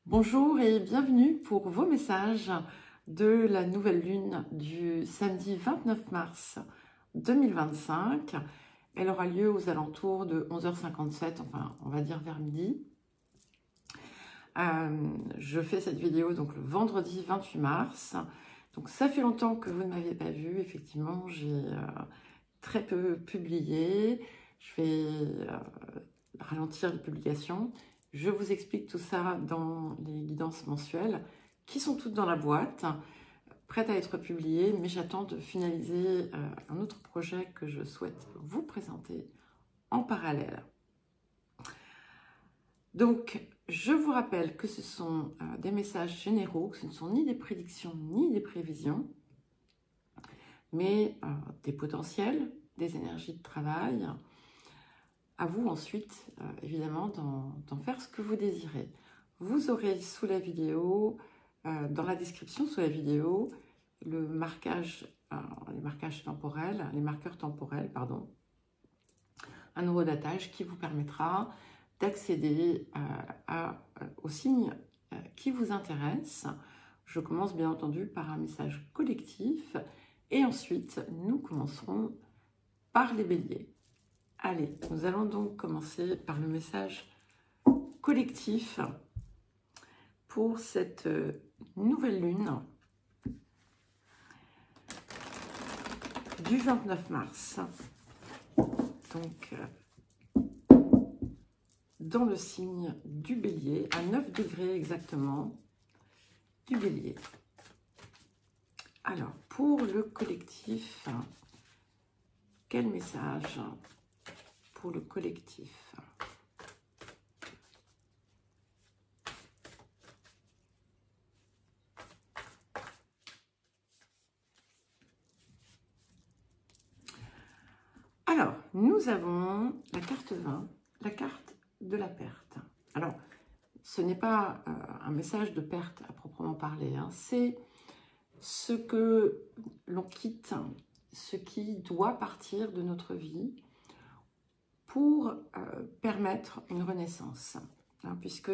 Bonjour et bienvenue pour vos messages de la nouvelle lune du samedi 29 mars 2025. Elle aura lieu aux alentours de 11h57, enfin on va dire vers midi. Je fais cette vidéo donc le vendredi 28 mars. Donc ça fait longtemps que vous ne m'avez pas vu. Effectivement, j'ai très peu publié. Je vais ralentir les publications. Je vous explique tout ça dans les guidances mensuelles qui sont toutes dans la boîte, prêtes à être publiées, mais j'attends de finaliser un autre projet que je souhaite vous présenter en parallèle. Donc, je vous rappelle que ce sont des messages généraux, que ce ne sont ni des prédictions ni des prévisions, mais des potentiels, des énergies de travail. À vous ensuite, évidemment, d'en faire ce que vous désirez. Vous aurez sous la vidéo, dans la description sous la vidéo, les marqueurs temporels, pardon, un horodatage qui vous permettra d'accéder aux signes qui vous intéressent. Je commence bien entendu par un message collectif et ensuite nous commencerons par les béliers. Allez, nous allons donc commencer par le message collectif pour cette nouvelle lune du 29 mars. Donc, dans le signe du bélier, à 9 degrés exactement du bélier. Alors, pour le collectif, quel message pour le collectif? Alors, nous avons la carte 20, la carte de la perte. Alors, ce n'est pas un message de perte à proprement parler, hein. C'est ce que l'on quitte, ce qui doit partir de notre vie pour permettre une renaissance, hein, puisque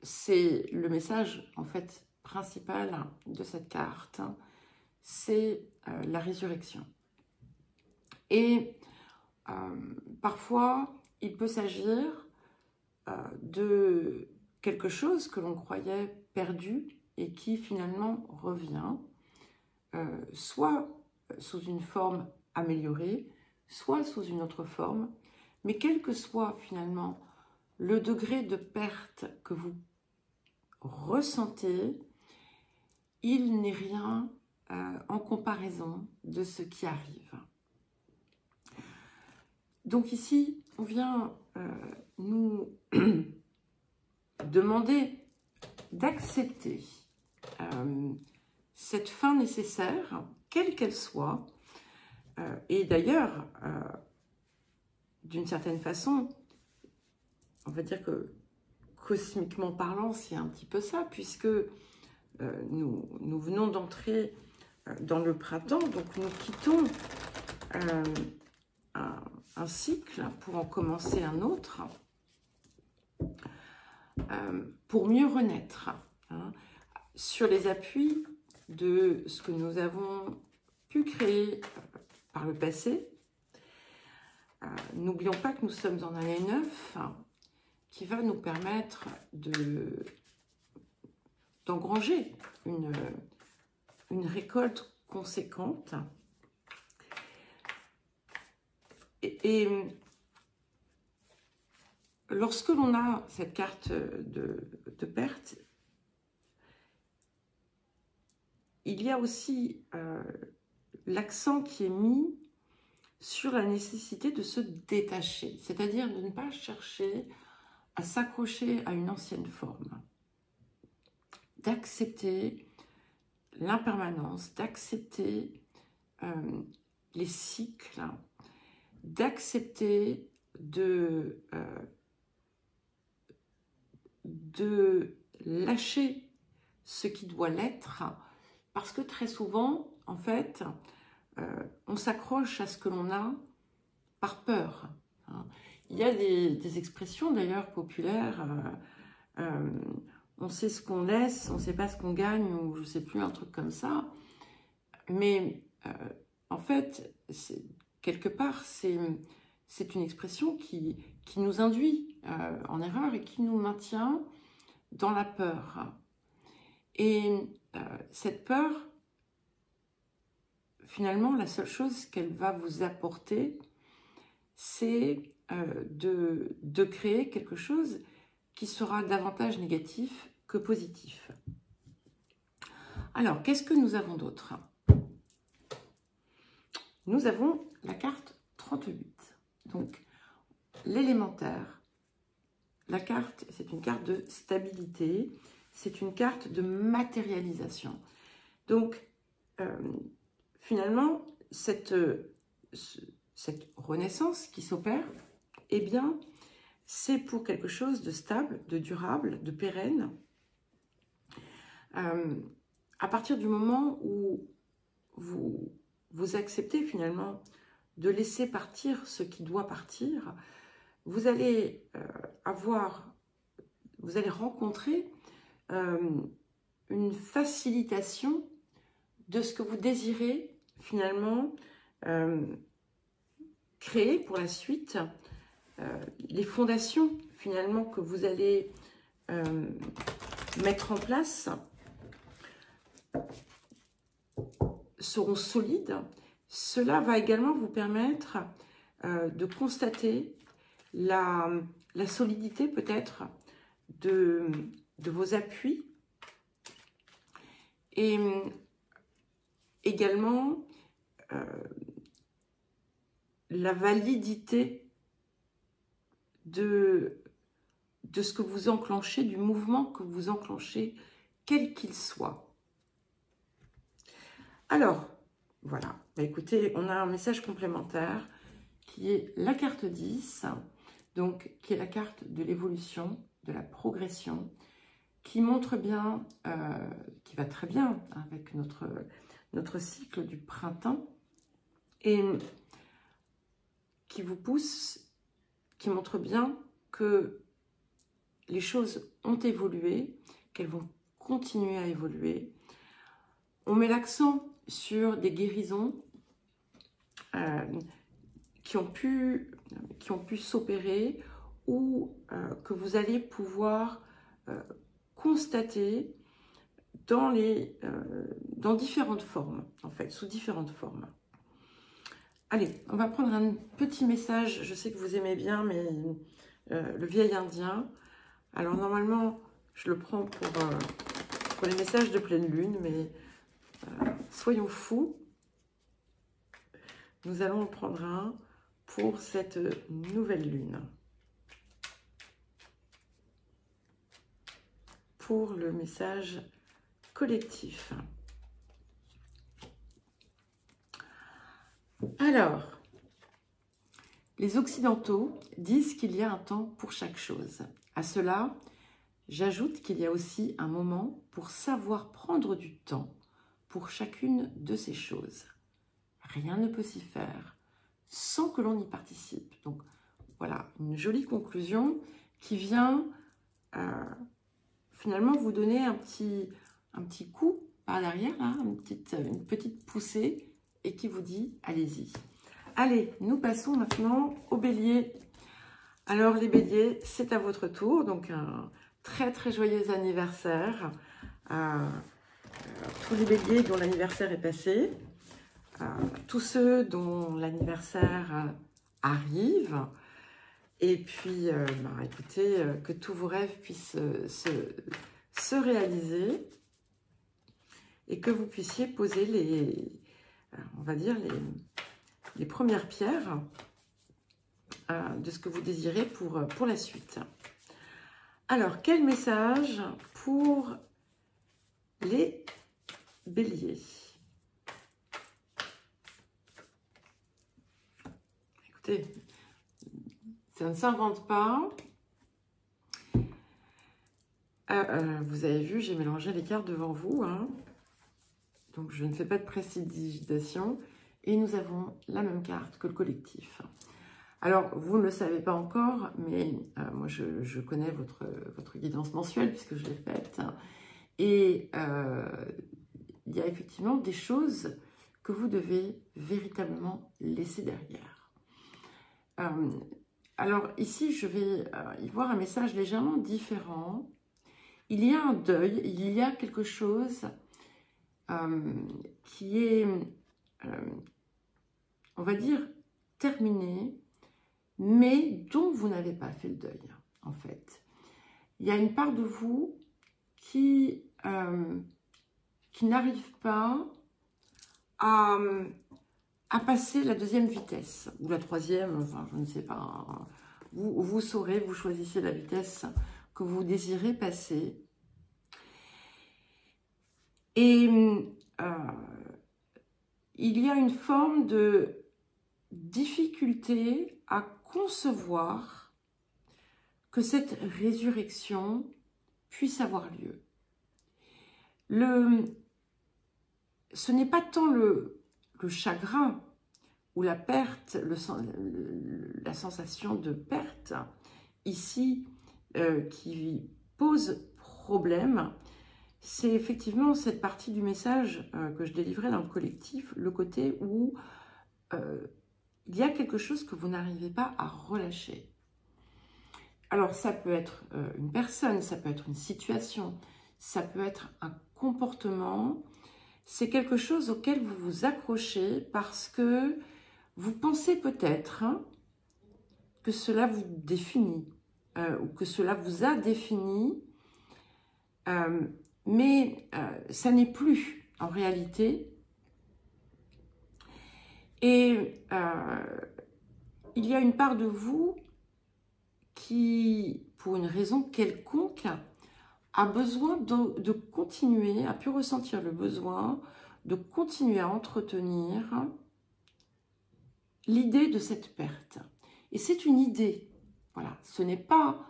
c'est le message en fait principal de cette carte, c'est la résurrection. Et parfois, il peut s'agir de quelque chose que l'on croyait perdu et qui finalement revient, soit sous une forme améliorée, soit sous une autre forme, mais quel que soit finalement le degré de perte que vous ressentez, il n'est rien en comparaison de ce qui arrive. Donc ici, on vient nous demander d'accepter cette fin nécessaire, quelle qu'elle soit, et d'ailleurs, d'une certaine façon, on va dire que cosmiquement parlant, c'est un petit peu ça, puisque nous venons d'entrer dans le printemps, donc nous quittons un cycle pour en commencer un autre, pour mieux renaître, hein, sur les appuis de ce que nous avons pu créer par le passé. N'oublions pas que nous sommes en année 9, qui va nous permettre d'engranger une récolte conséquente. Et lorsque l'on a cette carte de perte, il y a aussi l'accent qui est mis sur la nécessité de se détacher, c'est-à-dire de ne pas chercher à s'accrocher à une ancienne forme, d'accepter l'impermanence, d'accepter les cycles, d'accepter de lâcher ce qui doit l'être, parce que très souvent, en fait, on s'accroche à ce que l'on a par peur, hein. Il y a des expressions d'ailleurs populaires on sait ce qu'on laisse, on ne sait pas ce qu'on gagne, ou je ne sais plus, un truc comme ça. Mais en fait, quelque part, c'est une expression qui nous induit en erreur et qui nous maintient dans la peur. Et cette peur, finalement, la seule chose qu'elle va vous apporter, c'est de créer quelque chose qui sera davantage négatif que positif. Alors, qu'est-ce que nous avons d'autre? Nous avons la carte 38. Donc, l'élémentaire. La carte, c'est une carte de stabilité, c'est une carte de matérialisation. Donc, finalement, cette renaissance qui s'opère, eh bien, c'est pour quelque chose de stable, de durable, de pérenne. À partir du moment où vous acceptez finalement de laisser partir ce qui doit partir, vous allez rencontrer une facilitation de ce que vous désirez finalement créer pour la suite, les fondations finalement que vous allez mettre en place seront solides. Cela va également vous permettre de constater la solidité peut-être de vos appuis et également la validité de ce que vous enclenchez, du mouvement que vous enclenchez, quel qu'il soit. Alors, voilà. Bah, écoutez, on a un message complémentaire qui est la carte 10, donc qui est la carte de l'évolution, de la progression, qui montre bien, qui va très bien avec notre cycle du printemps, et qui vous pousse, qui montre bien que les choses ont évolué, qu'elles vont continuer à évoluer. On met l'accent sur des guérisons qui ont pu s'opérer ou que vous allez pouvoir constater dans différentes formes, en fait, sous différentes formes. Allez, on va prendre un petit message. Je sais que vous aimez bien, mais le vieil indien. Alors, normalement, je le prends pour les messages de pleine lune, mais soyons fous. Nous allons en prendre un pour cette nouvelle lune. Pour le message collectif. Alors, les Occidentaux disent qu'il y a un temps pour chaque chose. À cela, j'ajoute qu'il y a aussi un moment pour savoir prendre du temps pour chacune de ces choses. Rien ne peut s'y faire sans que l'on y participe. Donc, voilà, une jolie conclusion qui vient finalement vous donner un petit coup par derrière, là, une petite poussée, et qui vous dit « allez-y ». Allez, nous passons maintenant aux béliers. Alors les béliers, c'est à votre tour, donc un très très joyeux anniversaire à tous les béliers dont l'anniversaire est passé, tous ceux dont l'anniversaire arrive, et puis écoutez, que tous vos rêves puissent se réaliser et que vous puissiez poser on va dire les premières pierres de ce que vous désirez pour la suite. Alors, quel message pour les béliers? Écoutez, ça ne s'invente pas. Vous avez vu, j'ai mélangé les cartes devant vous, hein. Donc, je ne fais pas de précipitation. Et nous avons la même carte que le collectif. Alors, vous ne le savez pas encore, mais moi, je connais votre guidance mensuelle puisque je l'ai faite. Et il y a effectivement des choses que vous devez véritablement laisser derrière. Alors ici, je vais y voir un message légèrement différent. Il y a un deuil, il y a quelque chose qui est, on va dire, terminé, mais dont vous n'avez pas fait le deuil, en fait. Il y a une part de vous qui n'arrive pas à passer la deuxième vitesse, ou la troisième, enfin, je ne sais pas. Vous saurez, vous choisissez la vitesse que vous désirez passer. Et il y a une forme de difficulté à concevoir que cette résurrection puisse avoir lieu. Ce n'est pas tant le chagrin ou la perte, la sensation de perte ici qui pose problème, c'est effectivement cette partie du message que je délivrais dans le collectif, le côté où il y a quelque chose que vous n'arrivez pas à relâcher. Alors ça peut être une personne, ça peut être une situation, ça peut être un comportement. C'est quelque chose auquel vous vous accrochez parce que vous pensez peut-être que cela vous définit ou que cela vous a défini, mais ça n'est plus en réalité. Et il y a une part de vous qui, pour une raison quelconque, a besoin de continuer, a pu ressentir le besoin de continuer à entretenir l'idée de cette perte. Et c'est une idée, voilà, ce n'est pas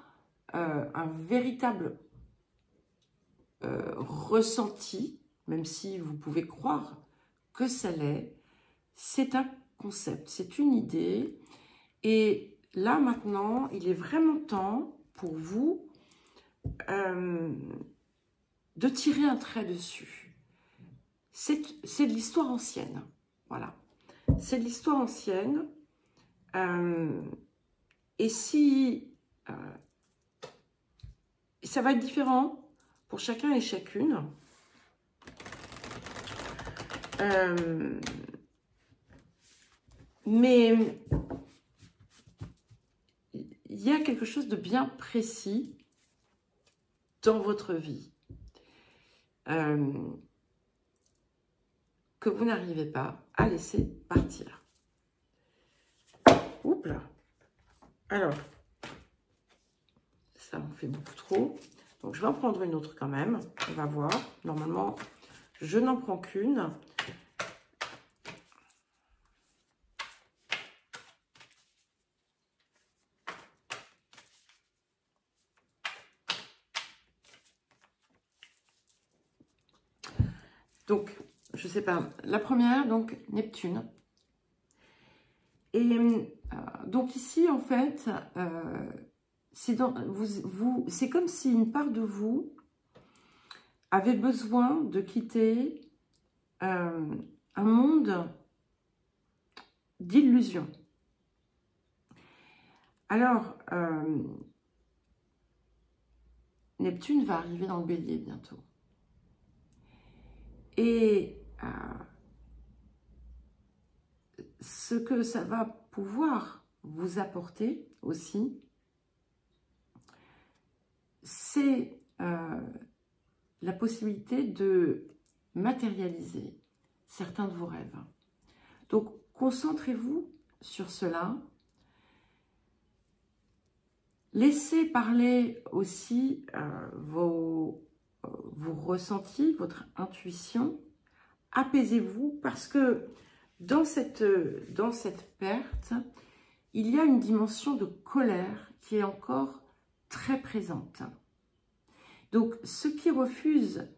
un véritable ressenti, même si vous pouvez croire que ça l'est, c'est un concept, c'est une idée. Et là maintenant, il est vraiment temps pour vous de tirer un trait dessus. C'est de l'histoire ancienne, voilà. C'est de l'histoire ancienne. Et si ça va être différent pour chacun et chacune. Mais il y a quelque chose de bien précis dans votre vie que vous n'arrivez pas à laisser partir. Oups là. Alors, ça en fait beaucoup trop. Donc, je vais en prendre une autre quand même. On va voir. Normalement, je n'en prends qu'une. Donc, je sais pas. La première, donc, Neptune. Et donc ici, en fait, c'est comme si une part de vous avait besoin de quitter un monde d'illusions. Alors, Neptune va arriver dans le Bélier bientôt. Et ce que ça va pouvoir vous apporter aussi, c'est la possibilité de matérialiser certains de vos rêves. Donc, concentrez-vous sur cela. Laissez parler aussi vos ressentis, votre intuition. Apaisez-vous parce que dans cette perte, il y a une dimension de colère qui est encore très présente. Donc, ceux qui refusent,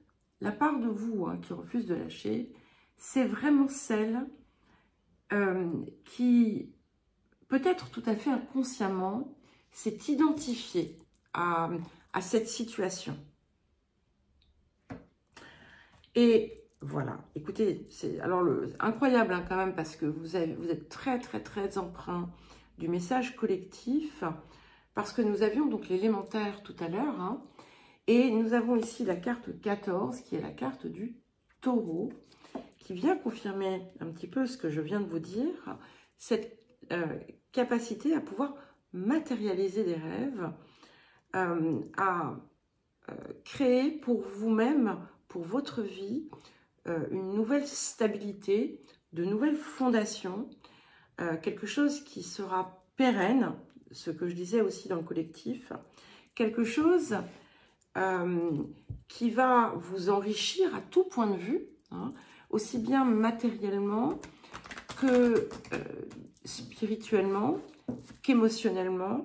la part de vous qui refuse de lâcher, c'est vraiment celle qui peut-être tout à fait inconsciemment, s'est identifié à cette situation. Et voilà, écoutez, c'est alors incroyable hein, quand même, parce que vous êtes très, très, très empreint du message collectif, parce que nous avions donc l'élémentaire tout à l'heure, hein, et nous avons ici la carte 14, qui est la carte du taureau, qui vient confirmer un petit peu ce que je viens de vous dire, cette capacité à pouvoir matérialiser des rêves, à créer pour vous-même, pour votre vie, une nouvelle stabilité, de nouvelles fondations, quelque chose qui sera pérenne, ce que je disais aussi dans le collectif, quelque chose qui va vous enrichir à tout point de vue, hein, aussi bien matériellement que spirituellement, qu'émotionnellement.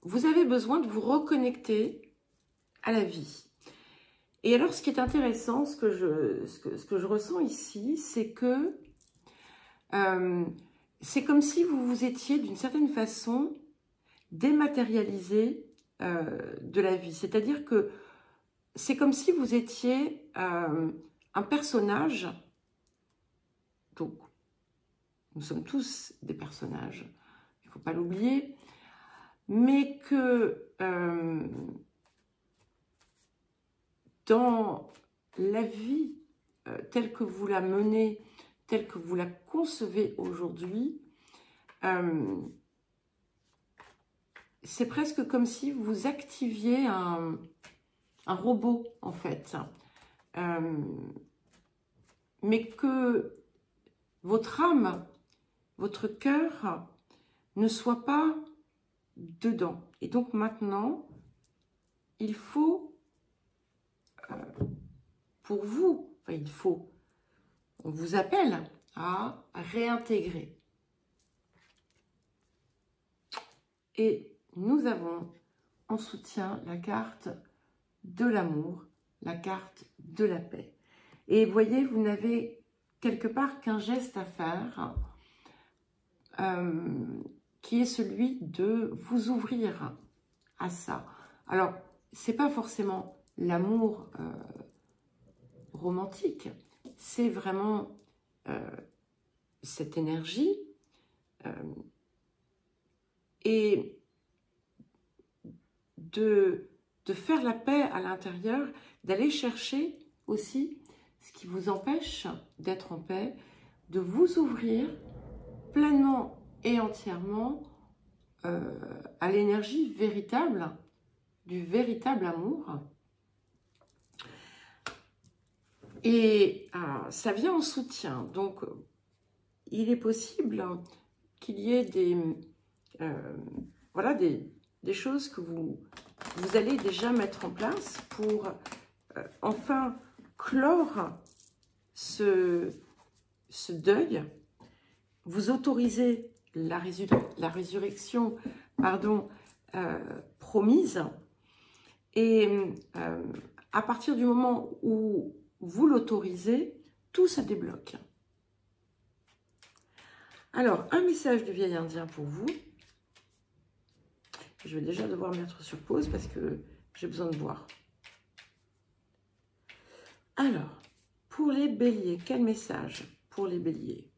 Vous avez besoin de vous reconnecter à la vie. Et alors, ce qui est intéressant, ce que je ressens ici, c'est que c'est comme si vous vous étiez, d'une certaine façon, dématérialisé de la vie. C'est-à-dire que c'est comme si vous étiez un personnage. Donc, nous sommes tous des personnages, il ne faut pas l'oublier, mais que dans la vie telle que vous la menez, telle que vous la concevez aujourd'hui, c'est presque comme si vous activiez un robot, en fait. Mais que votre âme, votre cœur ne soit pas dedans. Et donc maintenant, il faut, pour vous, enfin il faut, on vous appelle à réintégrer. Et nous avons en soutien la carte de l'amour, la carte de la paix. Et voyez, vous n'avez quelque part qu'un geste à faire, qui est celui de vous ouvrir à ça. Alors, c'est pas forcément l'amour romantique, c'est vraiment cette énergie et de faire la paix à l'intérieur, d'aller chercher aussi ce qui vous empêche d'être en paix, de vous ouvrir pleinement et entièrement à l'énergie véritable, du véritable amour. Et ça vient en soutien. Donc, il est possible qu'il y ait voilà, des choses que vous allez déjà mettre en place pour enfin clore ce deuil, vous autoriser la résurrection promise, et à partir du moment où vous l'autorisez, tout se débloque. Alors, un message du vieil indien pour vous. Je vais déjà devoir mettre sur pause parce que j'ai besoin de boire. Alors, pour les béliers, quel message pour les béliers?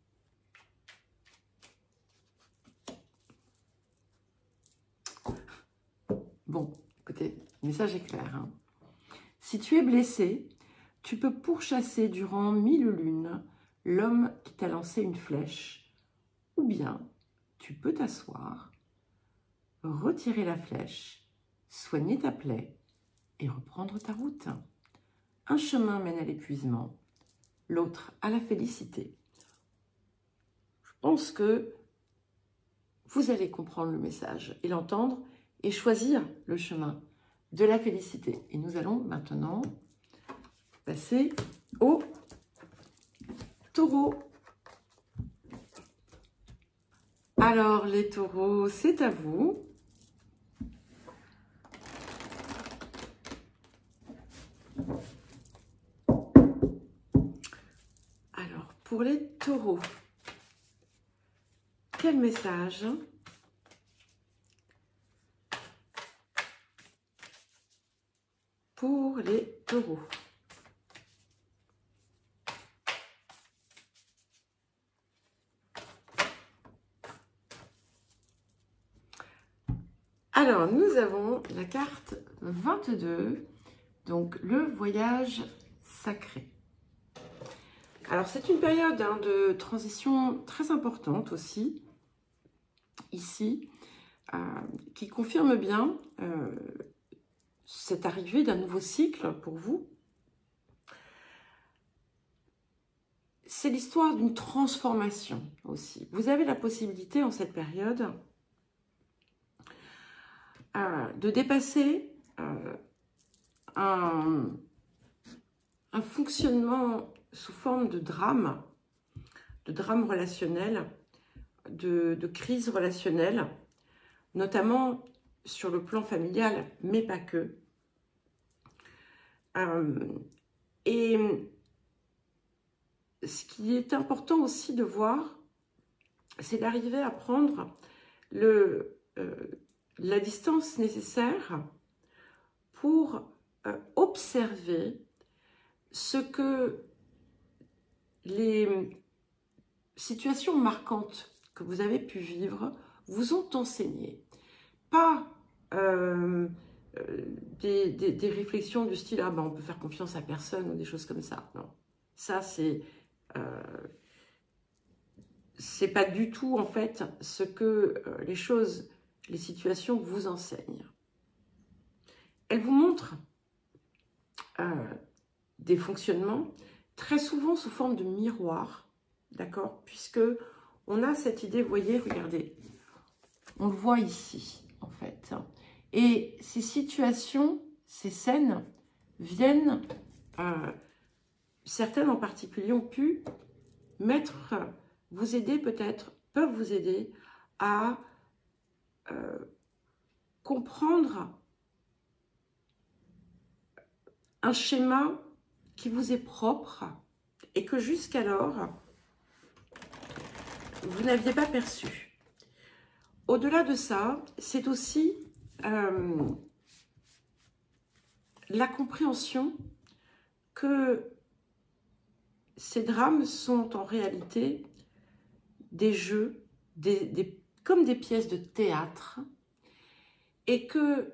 Bon, écoutez, le message est clair, hein. Si tu es blessé, tu peux pourchasser durant 1000 lunes l'homme qui t'a lancé une flèche, ou bien tu peux t'asseoir, retirer la flèche, soigner ta plaie et reprendre ta route. Un chemin mène à l'épuisement, l'autre à la félicité. Je pense que vous allez comprendre le message et l'entendre et choisir le chemin de la félicité. Et nous allons maintenant passer au taureau. Alors les taureaux, c'est à vous. Alors pour les taureaux, quel message pour les taureaux? Alors, nous avons la carte 22, donc le voyage sacré. Alors, c'est une période de transition très importante aussi, ici, qui confirme bien cette arrivée d'un nouveau cycle pour vous. C'est l'histoire d'une transformation aussi. Vous avez la possibilité en cette période de dépasser un fonctionnement sous forme de drame relationnel, de crise relationnelle, notamment sur le plan familial, mais pas que. Et ce qui est important aussi de voir, c'est d'arriver à prendre la distance nécessaire pour observer ce que les situations marquantes que vous avez pu vivre vous ont enseigné. Pas des réflexions du style « Ah ben on peut faire confiance à personne » ou des choses comme ça. Non, ça c'est pas du tout en fait ce que les situations vous enseignent. Elles vous montrent des fonctionnements très souvent sous forme de miroir, d'accord? Puisque on a cette idée, vous voyez, regardez, on le voit ici en fait. Et ces situations, ces scènes viennent, certaines en particulier ont pu vous aider peut-être, peuvent vous aider à comprendre un schéma qui vous est propre et que jusqu'alors, vous n'aviez pas perçu. Au-delà de ça, c'est aussi la compréhension que ces drames sont en réalité des jeux, comme des pièces de théâtre, et que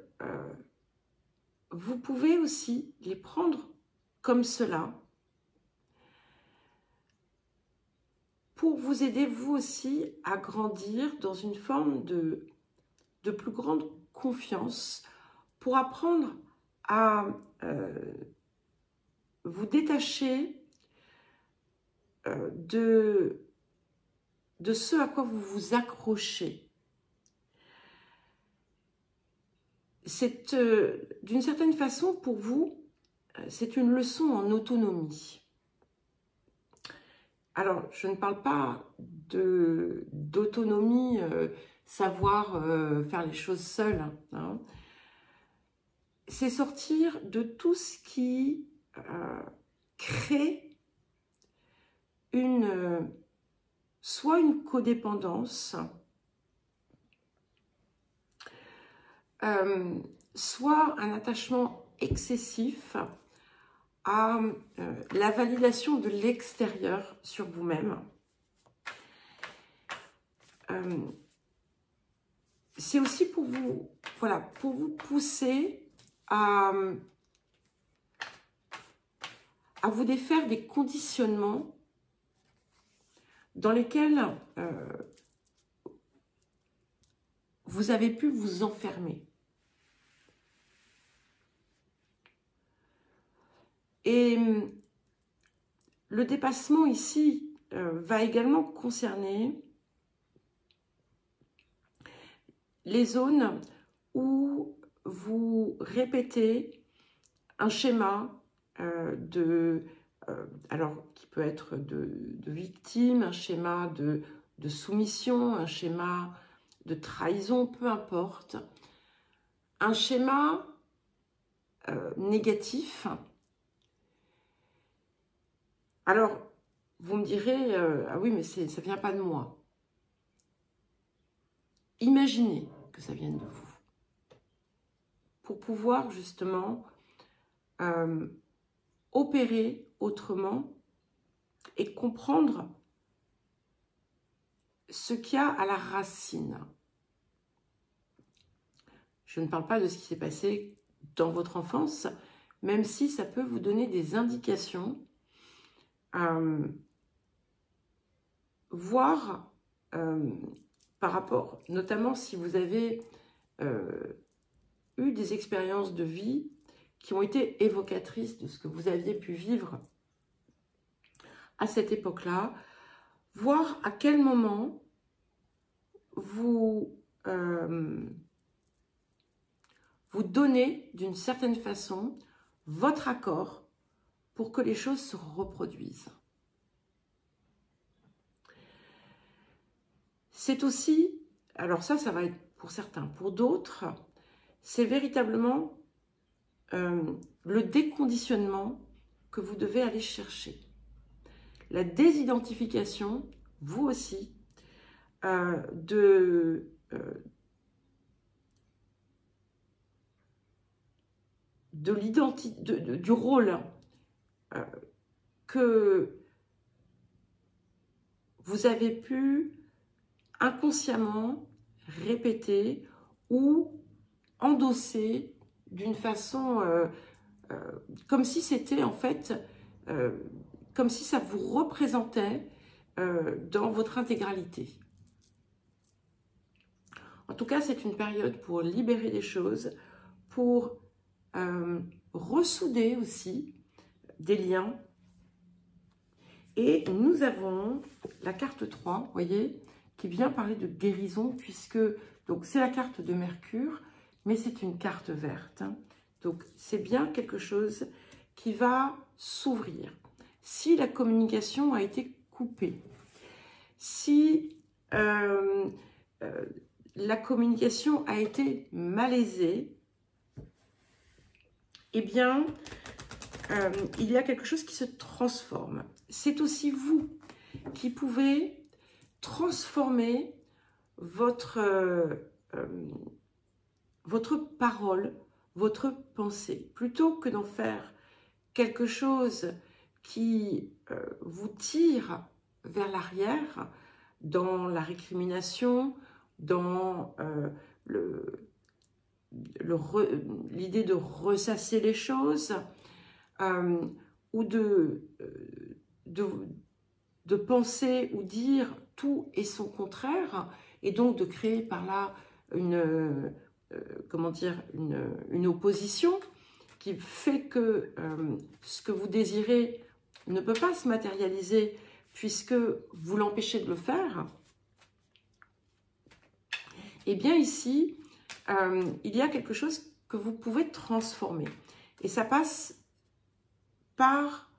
vous pouvez aussi les prendre comme cela pour vous aider vous aussi à grandir dans une forme de plus grande confiance, pour apprendre à vous détacher de ce à quoi vous vous accrochez. C'est d'une certaine façon pour vous, c'est une leçon en autonomie. Alors, je ne parle pas d'autonomie, savoir faire les choses seul. Hein. C'est sortir de tout ce qui crée soit une codépendance, soit un attachement excessif à la validation de l'extérieur sur vous-même. C'est aussi pour vous, voilà, pour vous pousser à vous défaire des conditionnements dans lesquels vous avez pu vous enfermer. Et le dépassement ici va également concerner les zones où vous répétez un schéma alors qui peut être de victime, un schéma de soumission, un schéma de trahison, peu importe, un schéma négatif. Alors, vous me direz, ah oui, mais ça ne vient pas de moi. imaginez que ça vienne de vous. Pour pouvoir justement opérer autrement et comprendre ce qu'il y a à la racine. Je ne parle pas de ce qui s'est passé dans votre enfance, même si ça peut vous donner des indications, voire par rapport, notamment si vous avez eu des expériences de vie qui ont été évocatrices de ce que vous aviez pu vivre à cette époque-là, voir à quel moment vous donnez d'une certaine façon votre accord pour que les choses se reproduisent. C'est aussi, alors ça va être pour certains, pour d'autres, c'est véritablement le déconditionnement que vous devez aller chercher. La désidentification, vous aussi, du rôle que vous avez pu inconsciemment répéter ou endosser d'une façon comme si c'était en fait comme si ça vous représentait dans votre intégralité. En tout cas, c'est une période pour libérer des choses, pour ressouder aussi des liens. Et nous avons la carte 3, vous voyez, qui vient parler de guérison, puisque donc c'est la carte de Mercure, mais c'est une carte verte. Donc c'est bien quelque chose qui va s'ouvrir. Si la communication a été coupée, si la communication a été malaisée, eh bien, il y a quelque chose qui se transforme. C'est aussi vous qui pouvez transformer votre parole, votre pensée. Plutôt que d'en faire quelque chose qui vous tire vers l'arrière, dans la récrimination, dans l'idée de ressasser les choses, ou de penser ou dire tout et son contraire, et donc de créer par là une opposition qui fait que ce que vous désirez ne peut pas se matérialiser puisque vous l'empêchez de le faire. Et bien ici, il y a quelque chose que vous pouvez transformer. Et ça passe par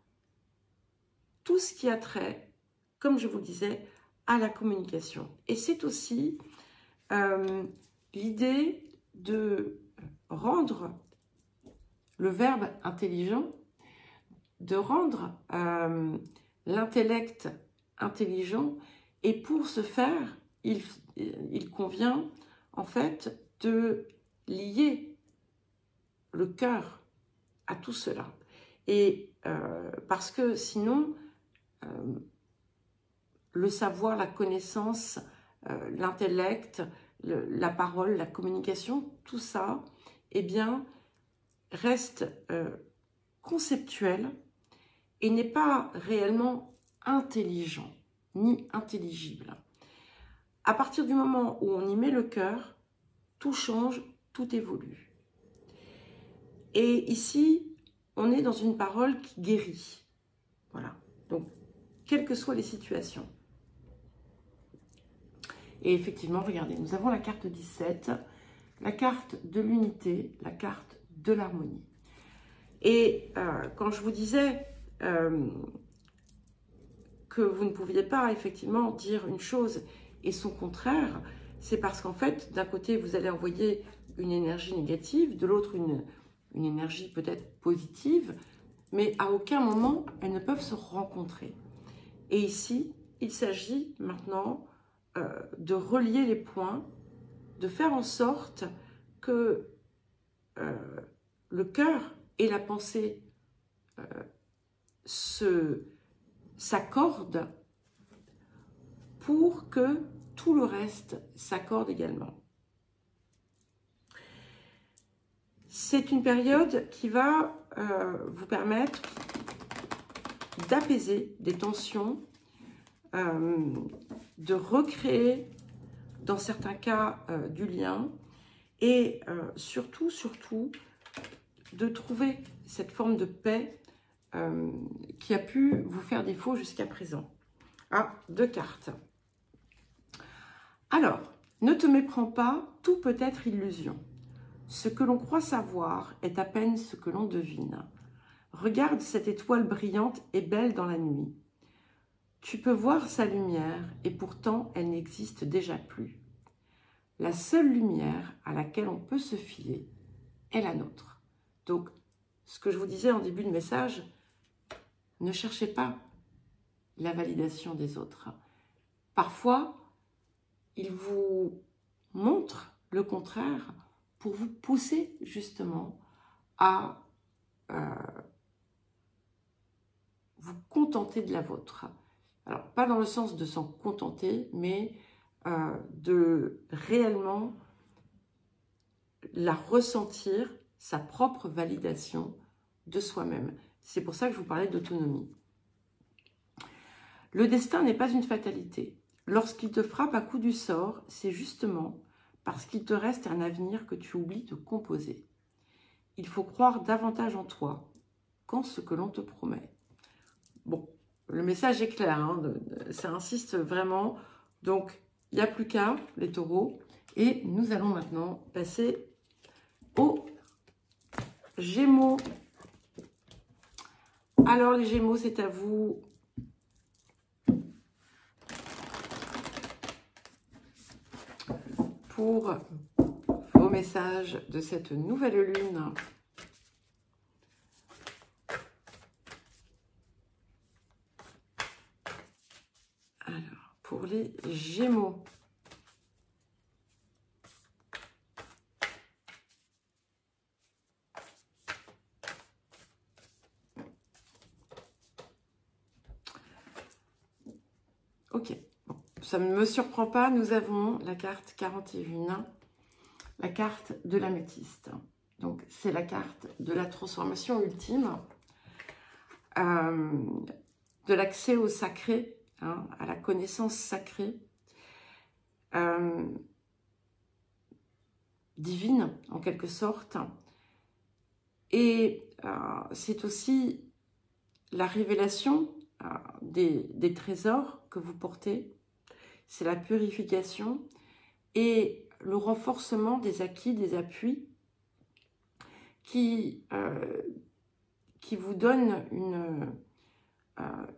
tout ce qui a trait, comme je vous le disais, à la communication. Et c'est aussi l'idée de rendre le verbe intelligent, de rendre l'intellect intelligent. Et pour ce faire, il convient en fait de lier le cœur à tout cela. Et parce que sinon, le savoir, la connaissance, l'intellect, la parole, la communication, tout ça, eh bien, reste conceptuel et n'est pas réellement intelligent, ni intelligible. À partir du moment où on y met le cœur, tout change, tout évolue. Et ici, on est dans une parole qui guérit. Voilà. Donc, quelles que soient les situations. Et effectivement, regardez, nous avons la carte 17, la carte de l'unité, la carte de l'harmonie. Et quand je vous disais que vous ne pouviez pas effectivement dire une chose et son contraire, c'est parce qu'en fait, d'un côté, vous allez envoyer une énergie négative, de l'autre, une énergie peut-être positive, mais à aucun moment, elles ne peuvent se rencontrer. Et ici, il s'agit maintenant de relier les points de faire en sorte que le cœur et la pensée s'accordent pour que tout le reste s'accorde également. C'est une période qui va vous permettre d'apaiser des tensions, de recréer dans certains cas du lien et surtout de trouver cette forme de paix qui a pu vous faire défaut jusqu'à présent. Ah, 2 cartes. Alors, ne te méprends pas, tout peut être illusion. Ce que l'on croit savoir est à peine ce que l'on devine. Regarde cette étoile brillante et belle dans la nuit. Tu peux voir sa lumière et pourtant elle n'existe déjà plus. La seule lumière à laquelle on peut se fier est la nôtre. Donc, ce que je vous disais en début de message, ne cherchez pas la validation des autres. Parfois, ils vous montrent le contraire pour vous pousser justement à vous contenter de la vôtre. Alors, pas dans le sens de s'en contenter, mais de réellement la ressentir, sa propre validation de soi-même. C'est pour ça que je vous parlais d'autonomie. Le destin n'est pas une fatalité. Lorsqu'il te frappe à coup du sort, c'est justement parce qu'il te reste un avenir que tu oublies de composer. Il faut croire davantage en toi qu'en ce que l'on te promet. Bon, le message est clair, hein, ça insiste vraiment. Donc, il n'y a plus qu'à, les taureaux. Et nous allons maintenant passer aux Gémeaux. Alors, les Gémeaux, c'est à vous. Pour vos messages de cette nouvelle lune. Alors, pour les Gémeaux. Ok, bon, ça ne me surprend pas, nous avons la carte 41, la carte de l'améthyste. Donc, c'est la carte de la transformation ultime, de l'accès au sacré, hein, à la connaissance sacrée, divine en quelque sorte. Et c'est aussi la révélation des trésors que vous portez, c'est la purification et le renforcement des acquis, des appuis qui vous donnent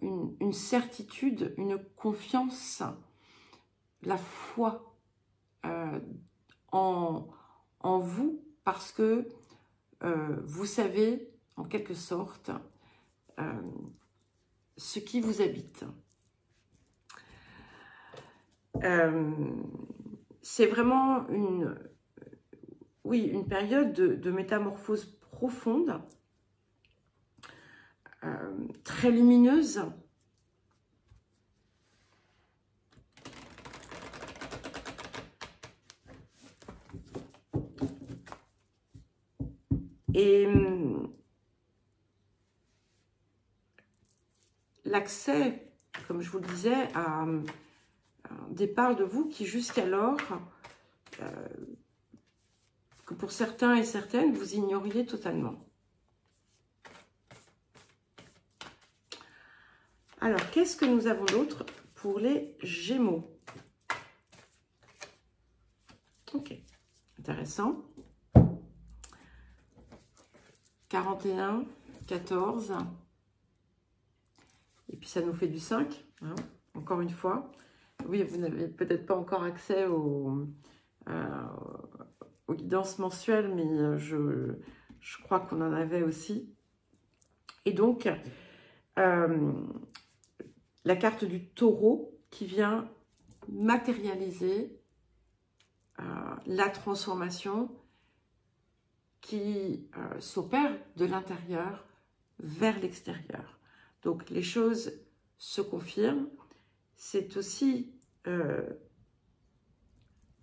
une certitude, une confiance, la foi en vous, parce que vous savez en quelque sorte ce qui vous habite. C'est vraiment une période de métamorphose profonde, très lumineuse. Et l'accès, comme je vous le disais, à des parts de vous qui jusqu'alors, que pour certains et certaines, vous ignoriez totalement. Alors, qu'est-ce que nous avons d'autre pour les Gémeaux? Ok, intéressant. 41, 14. Et puis ça nous fait du 5, hein, encore une fois. Oui, vous n'avez peut-être pas encore accès aux guidances mensuelles, mais je crois qu'on en avait aussi. Et donc, la carte du taureau qui vient matérialiser la transformation qui s'opère de l'intérieur vers l'extérieur. Donc les choses se confirment. C'est aussi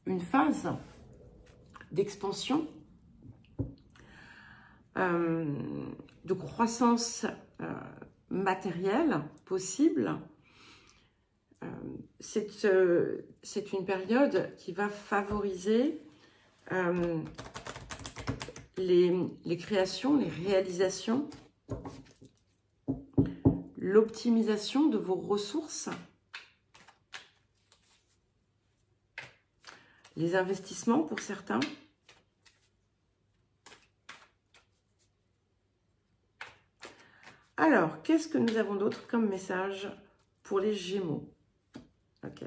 une phase d'expansion, de croissance matérielle possible. C'est une période qui va favoriser les créations, les réalisations, l'optimisation de vos ressources, les investissements pour certains. Alors, qu'est-ce que nous avons d'autre comme message pour les Gémeaux? Ok,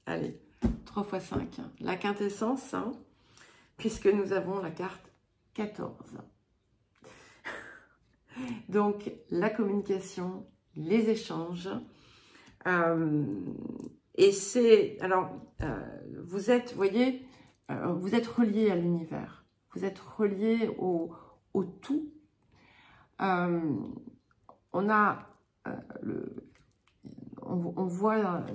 allez, 3 x 5, la quintessence, hein, puisque nous avons la carte 14. Donc, la communication, les échanges. Et c'est... Alors, vous êtes, vous voyez, vous êtes relié à l'univers. Vous êtes relié au tout. On a on voit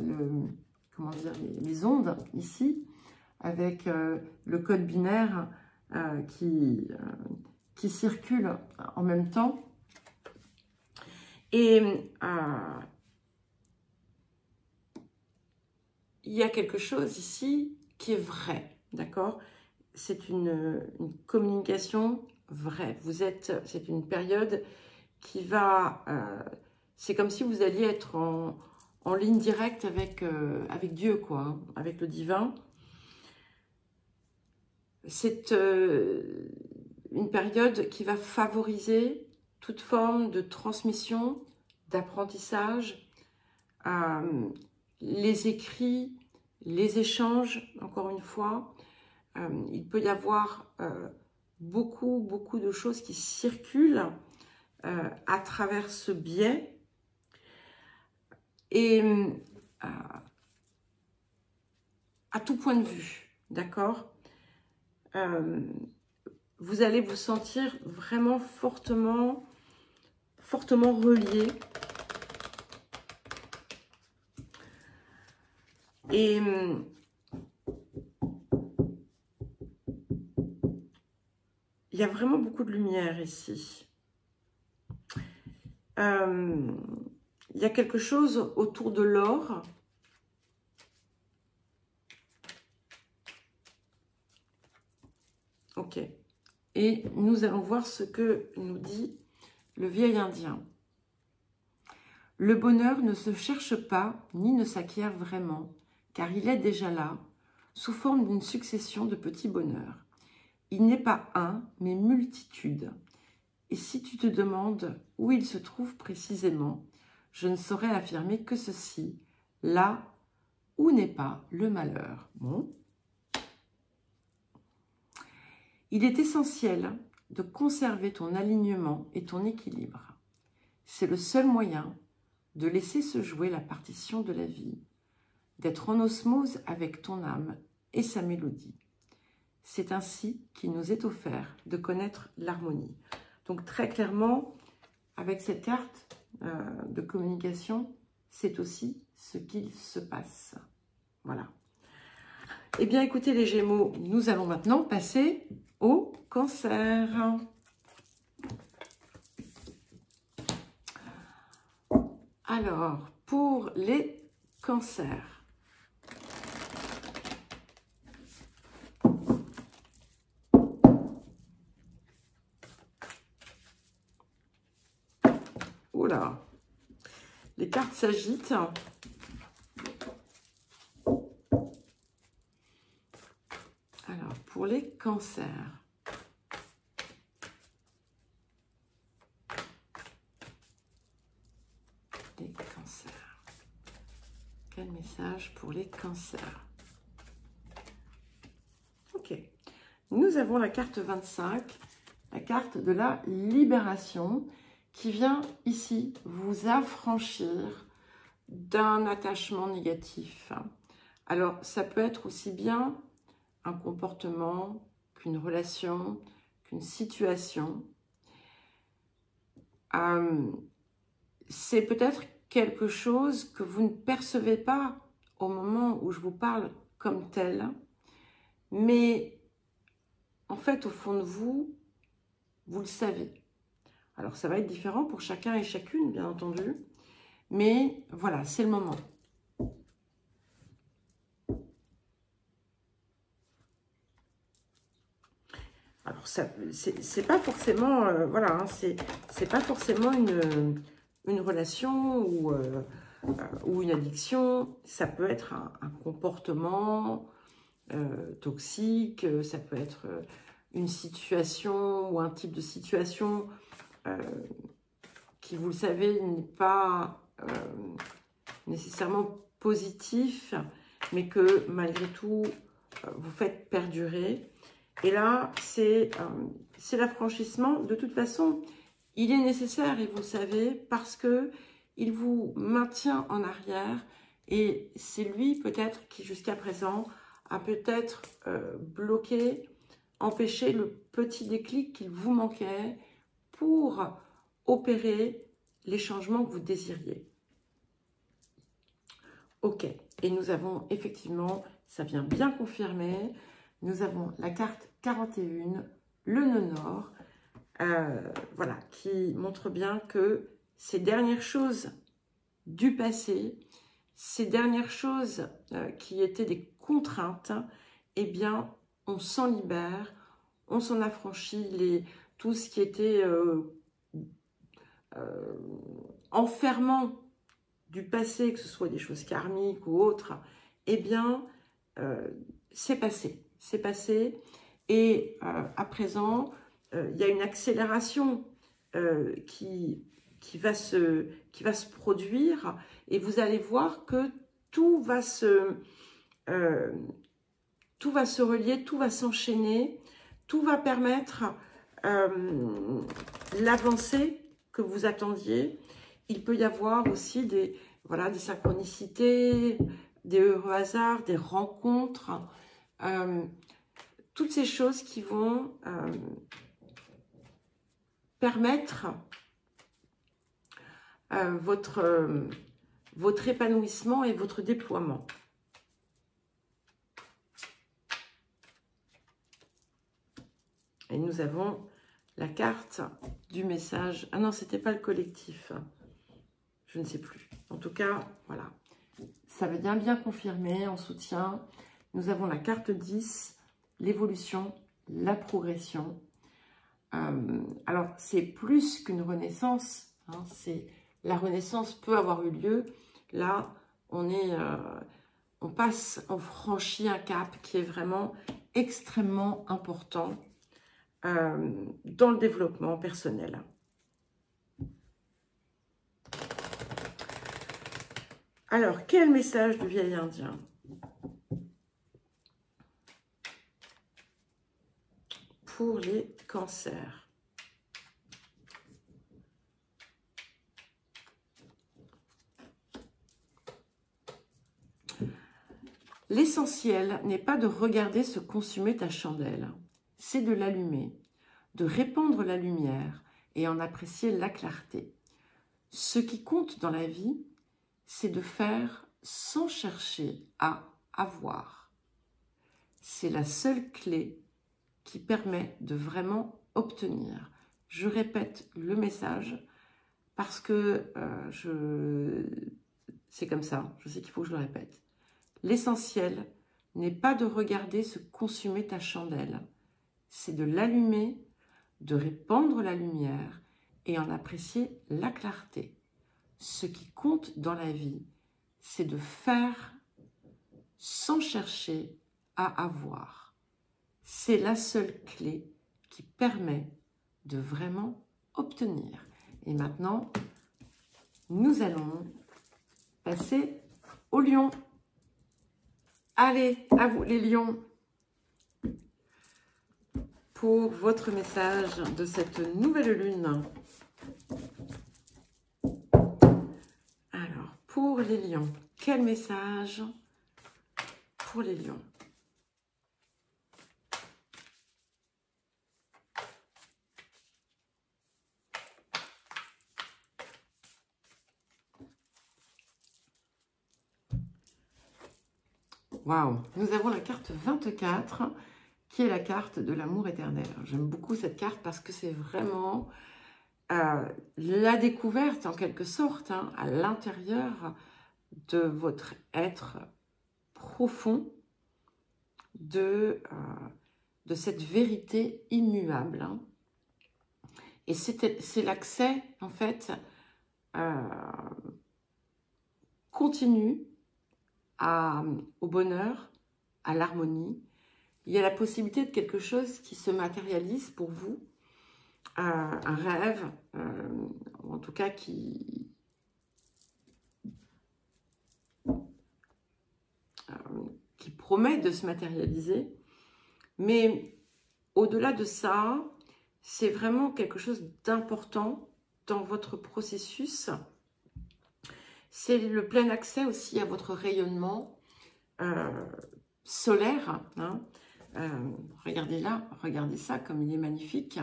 comment dire, les ondes ici, avec le code binaire qui circule en même temps. Et il y a quelque chose ici qui est vrai, d'accord? C'est une communication vraie. C'est une période qui va... c'est comme si vous alliez être en ligne directe avec Dieu, quoi, hein, avec le divin. C'est une période qui va favoriser toute forme de transmission, d'apprentissage, les écrits, les échanges, encore une fois. Il peut y avoir beaucoup de choses qui circulent à travers ce biais. Et à tout point de vue, d'accord, vous allez vous sentir vraiment fortement relié. Et il y a vraiment beaucoup de lumière ici. Il y a quelque chose autour de l'or. Ok. Et nous allons voir ce que nous dit le vieil indien. Le bonheur ne se cherche pas ni ne s'acquiert vraiment, car il est déjà là, sous forme d'une succession de petits bonheurs. Il n'est pas un, mais multitude. Et si tu te demandes où il se trouve précisément, je ne saurais affirmer que ceci, là où n'est pas le malheur. Bon. Il est essentiel de conserver ton alignement et ton équilibre. C'est le seul moyen de laisser se jouer la partition de la vie, d'être en osmose avec ton âme et sa mélodie. C'est ainsi qu'il nous est offert de connaître l'harmonie. Donc très clairement, avec cette carte de communication, c'est aussi ce qu'il se passe. Voilà. Eh bien, écoutez les Gémeaux, nous allons maintenant passer au Cancer. Alors, pour les Cancers, oula, les cartes s'agitent. Alors, pour les Cancers, quel message pour les Cancers? Ok, nous avons la carte 25, la carte de la libération, qui vient ici vous affranchir d'un attachement négatif. Alors, ça peut être aussi bien un comportement, qu'une relation, qu'une situation. C'est peut-être quelque chose que vous ne percevez pas au moment où je vous parle comme tel, mais en fait, au fond de vous, vous le savez. Alors, ça va être différent pour chacun et chacune, bien entendu, mais voilà, c'est le moment. Alors, c'est pas forcément, voilà, hein, c'est pas forcément une relation ou une addiction. Ça peut être un comportement toxique, ça peut être une situation ou un type de situation qui, vous le savez, n'est pas nécessairement positif, mais que malgré tout, vous faites perdurer. Et là, c'est l'affranchissement. De toute façon, il est nécessaire, et vous le savez, parce que il vous maintient en arrière. Et c'est lui, peut-être, qui jusqu'à présent a peut-être bloqué, empêché le petit déclic qu'il vous manquait pour opérer les changements que vous désiriez. Ok, et nous avons effectivement, ça vient bien confirmer, nous avons la carte 41, le nœud nord, voilà, qui montre bien que ces dernières choses du passé, ces dernières choses qui étaient des contraintes, eh bien, on s'en libère, on s'en affranchit, tout ce qui était enfermant du passé, que ce soit des choses karmiques ou autres, eh bien, c'est passé. C'est passé. Et à présent, il y a une accélération qui va se produire. Et vous allez voir que tout va se relier, tout va s'enchaîner, tout va permettre l'avancée que vous attendiez. Il peut y avoir aussi des synchronicités, des heureux hasards, des rencontres, toutes ces choses qui vont permettre votre épanouissement et votre déploiement. Et nous avons la carte du message. Ah non, c'était pas le collectif. Je ne sais plus. En tout cas, voilà. Ça veut bien confirmer en soutien. Nous avons la carte 10, l'évolution, la progression. Alors, c'est plus qu'une renaissance. Hein, la renaissance peut avoir eu lieu. Là, on franchit un cap qui est vraiment extrêmement important dans le développement personnel. Alors, quel message du vieil indien? Pour les cancers. L'essentiel n'est pas de regarder se consumer ta chandelle, c'est de l'allumer, de répandre la lumière et en apprécier la clarté. Ce qui compte dans la vie, c'est de faire sans chercher à avoir. C'est la seule clé qui permet de vraiment obtenir. Je répète le message parce que c'est comme ça, je sais qu'il faut que je le répète. L'essentiel n'est pas de regarder se consumer ta chandelle, c'est de l'allumer, de répandre la lumière et en apprécier la clarté. Ce qui compte dans la vie, c'est de faire sans chercher à avoir. C'est la seule clé qui permet de vraiment obtenir. Et maintenant, nous allons passer au lion. Allez, à vous les lions, pour votre message de cette nouvelle lune. Alors, pour les lions, quel message pour les lions? Waouh! Nous avons la carte 24, qui est la carte de l'amour éternel. J'aime beaucoup cette carte parce que c'est vraiment la découverte, en quelque sorte, hein, à l'intérieur de votre être profond, de cette vérité immuable. Hein. Et c'est l'accès, en fait, continu au bonheur, à l'harmonie. Il y a la possibilité de quelque chose qui se matérialise pour vous, un rêve, ou en tout cas qui promet de se matérialiser. Mais au-delà de ça, c'est vraiment quelque chose d'important dans votre processus. C'est le plein accès aussi à votre rayonnement solaire. Hein. Regardez là, regardez ça, comme il est magnifique.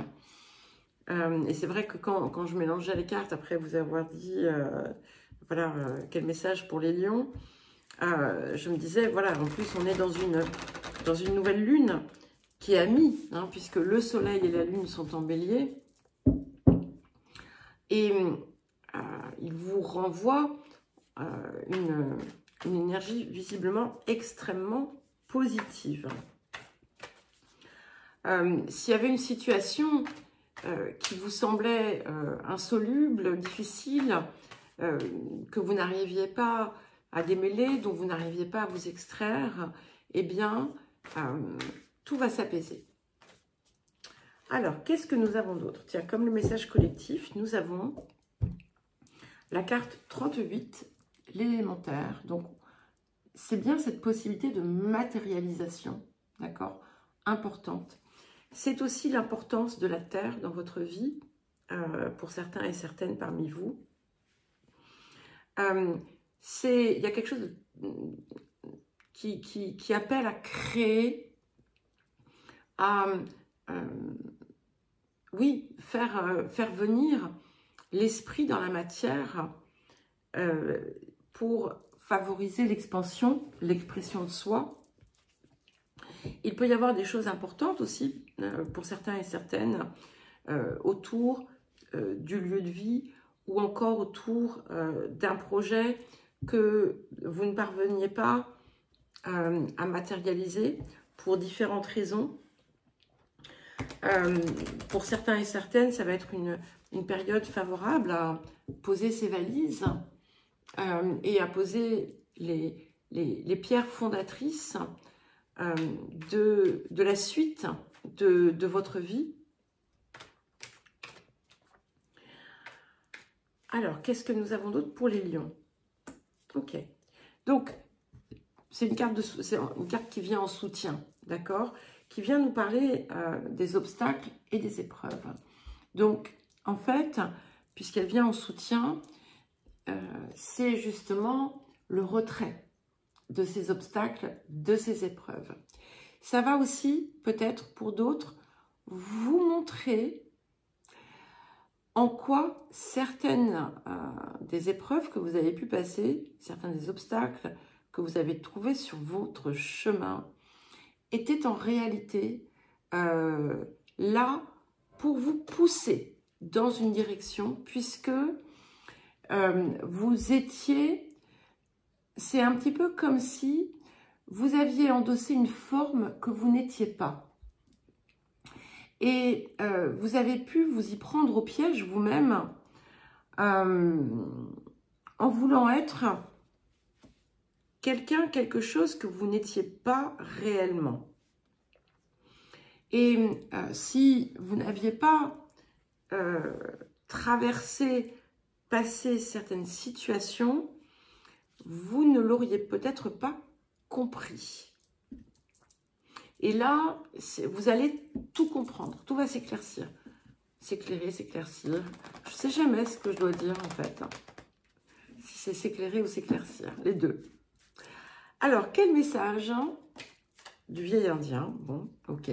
Et c'est vrai que quand je mélangeais les cartes, après vous avoir dit, voilà, quel message pour les lions, je me disais, voilà, en plus on est dans une nouvelle lune qui est amie, hein, puisque le soleil et la lune sont en bélier. Et il vous renvoie une énergie visiblement extrêmement positive. S'il y avait une situation qui vous semblait insoluble, difficile, que vous n'arriviez pas à démêler, dont vous n'arriviez pas à vous extraire, eh bien, tout va s'apaiser. Alors, qu'est-ce que nous avons d'autre? Tiens, comme le message collectif, nous avons la carte 38, l'élémentaire. Donc, c'est bien cette possibilité de matérialisation, d'accord, importante. C'est aussi l'importance de la terre dans votre vie, pour certains et certaines parmi vous. Il y a quelque chose qui appelle à créer, oui, faire venir l'esprit dans la matière pour favoriser l'expansion, l'expression de soi. Il peut y avoir des choses importantes aussi pour certains et certaines autour du lieu de vie ou encore autour d'un projet que vous ne parveniez pas à matérialiser pour différentes raisons. Pour certains et certaines, ça va être une période favorable à poser ses valises et à poser les pierres fondatrices de la suite de votre vie. Alors, qu'est-ce que nous avons d'autre pour les lions? Ok. Donc, c'est une carte qui vient en soutien, d'accord? Qui vient nous parler des obstacles et des épreuves. Donc, en fait, puisqu'elle vient en soutien, c'est justement le retrait de ces obstacles, de ces épreuves. Ça va aussi, peut-être pour d'autres, vous montrer en quoi certaines des épreuves que vous avez pu passer, certains des obstacles que vous avez trouvés sur votre chemin, étaient en réalité là pour vous pousser dans une direction, puisque vous étiez, c'est un petit peu comme si vous aviez endossé une forme que vous n'étiez pas. Et vous avez pu vous y prendre au piège vous-même en voulant être quelqu'un, quelque chose que vous n'étiez pas réellement. Et si vous n'aviez pas passé certaines situations, vous ne l'auriez peut-être pas compris. Et là, vous allez tout comprendre, tout va s'éclaircir. S'éclairer, s'éclaircir. Je ne sais jamais ce que je dois dire en fait. Si c'est s'éclairer ou s'éclaircir, les deux. Alors, quel message du vieil indien? Bon, ok.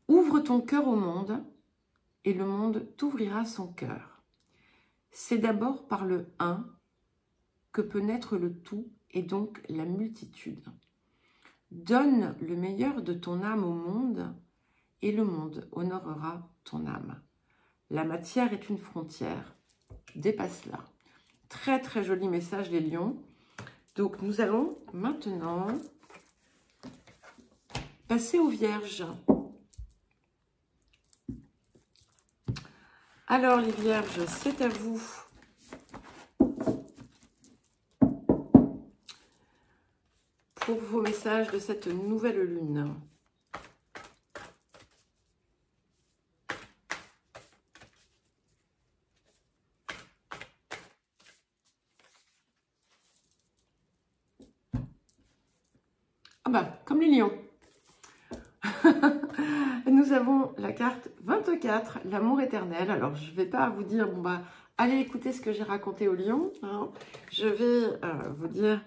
Ouvre ton cœur au monde et le monde t'ouvrira son cœur. C'est d'abord par le un que peut naître le tout et donc la multitude. Donne le meilleur de ton âme au monde, et le monde honorera ton âme. La matière est une frontière, dépasse-la. Très très joli message les lions. Donc nous allons maintenant passer aux vierges. Alors les vierges, c'est à vous. Pour vos messages de cette nouvelle lune. Ah bah, comme les lions. Nous avons la carte 24, l'amour éternel. Alors, je ne vais pas vous dire, bon bah, allez écouter ce que j'ai raconté aux lions. Hein. Je vais vous dire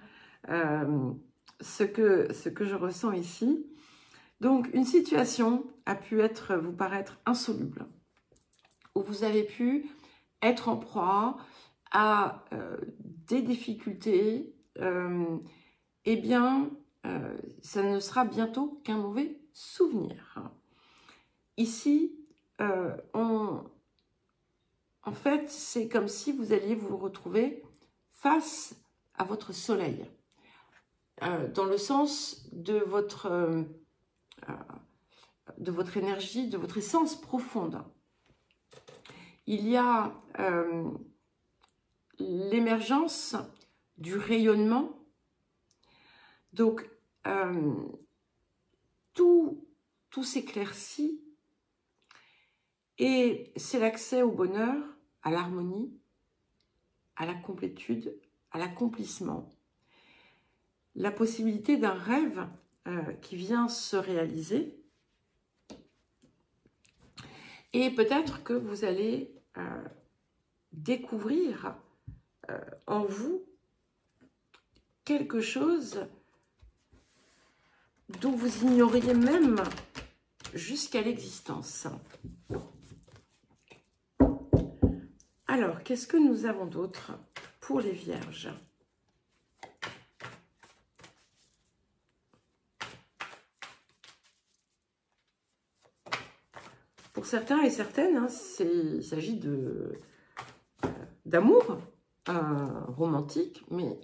ce que je ressens ici. Donc, une situation a pu vous paraître insoluble, où vous avez pu être en proie à des difficultés. Eh bien, ça ne sera bientôt qu'un mauvais souvenir. Ici, en fait, c'est comme si vous alliez vous retrouver face à votre soleil, dans le sens de votre énergie, de votre essence profonde. Il y a l'émergence du rayonnement. Donc, tout s'éclaircit et c'est l'accès au bonheur, à l'harmonie, à la complétude, à l'accomplissement. La possibilité d'un rêve qui vient se réaliser. Et peut-être que vous allez découvrir en vous quelque chose dont vous ignoriez même jusqu'à l'existence. Alors, qu'est-ce que nous avons d'autre pour les vierges? Pour certains et certaines, hein, il s'agit d'amour romantique, mais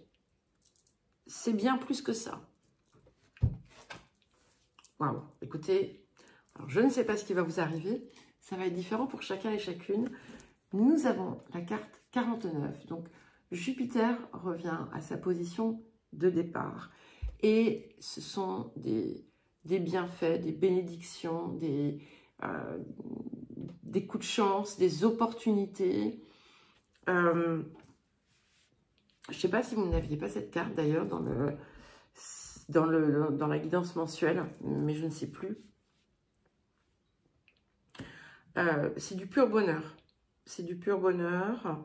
c'est bien plus que ça. Waouh, écoutez, alors je ne sais pas ce qui va vous arriver, ça va être différent pour chacun et chacune. Nous avons la carte 49, donc Jupiter revient à sa position de départ. Et ce sont des bienfaits, des bénédictions, des coups de chance, des opportunités. Je ne sais pas si vous n'aviez pas cette carte d'ailleurs dans la guidance mensuelle, mais je ne sais plus. C'est du pur bonheur. C'est du pur bonheur.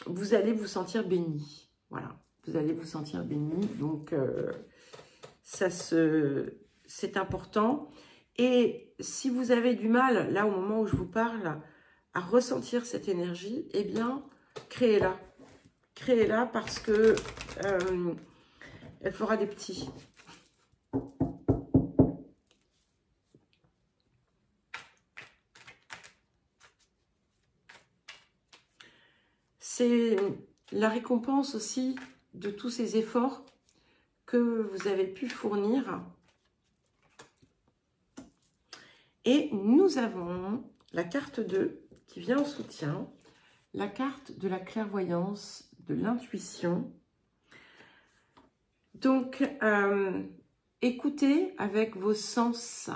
Vous allez vous sentir béni. Voilà, vous allez vous sentir béni. Donc, c'est important. Et si vous avez du mal, là, au moment où je vous parle, à ressentir cette énergie, eh bien, créez-la. Créez-la parce que elle fera des petits. C'est la récompense aussi de tous ces efforts que vous avez pu fournir. Et nous avons la carte 2 qui vient en soutien, la carte de la clairvoyance, de l'intuition. Donc, écoutez avec vos sens.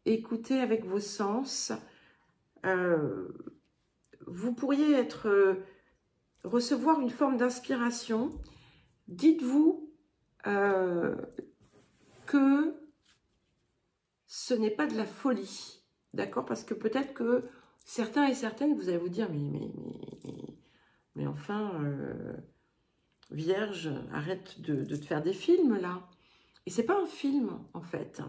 Écoutez avec vos sens. Vous pourriez recevoir une forme d'inspiration. Dites-vous que ce n'est pas de la folie, d'accord? Parce que peut-être que certains et certaines, vous allez vous dire, mais enfin, Vierge, arrête de te faire des films, là. Et c'est pas un film, en fait.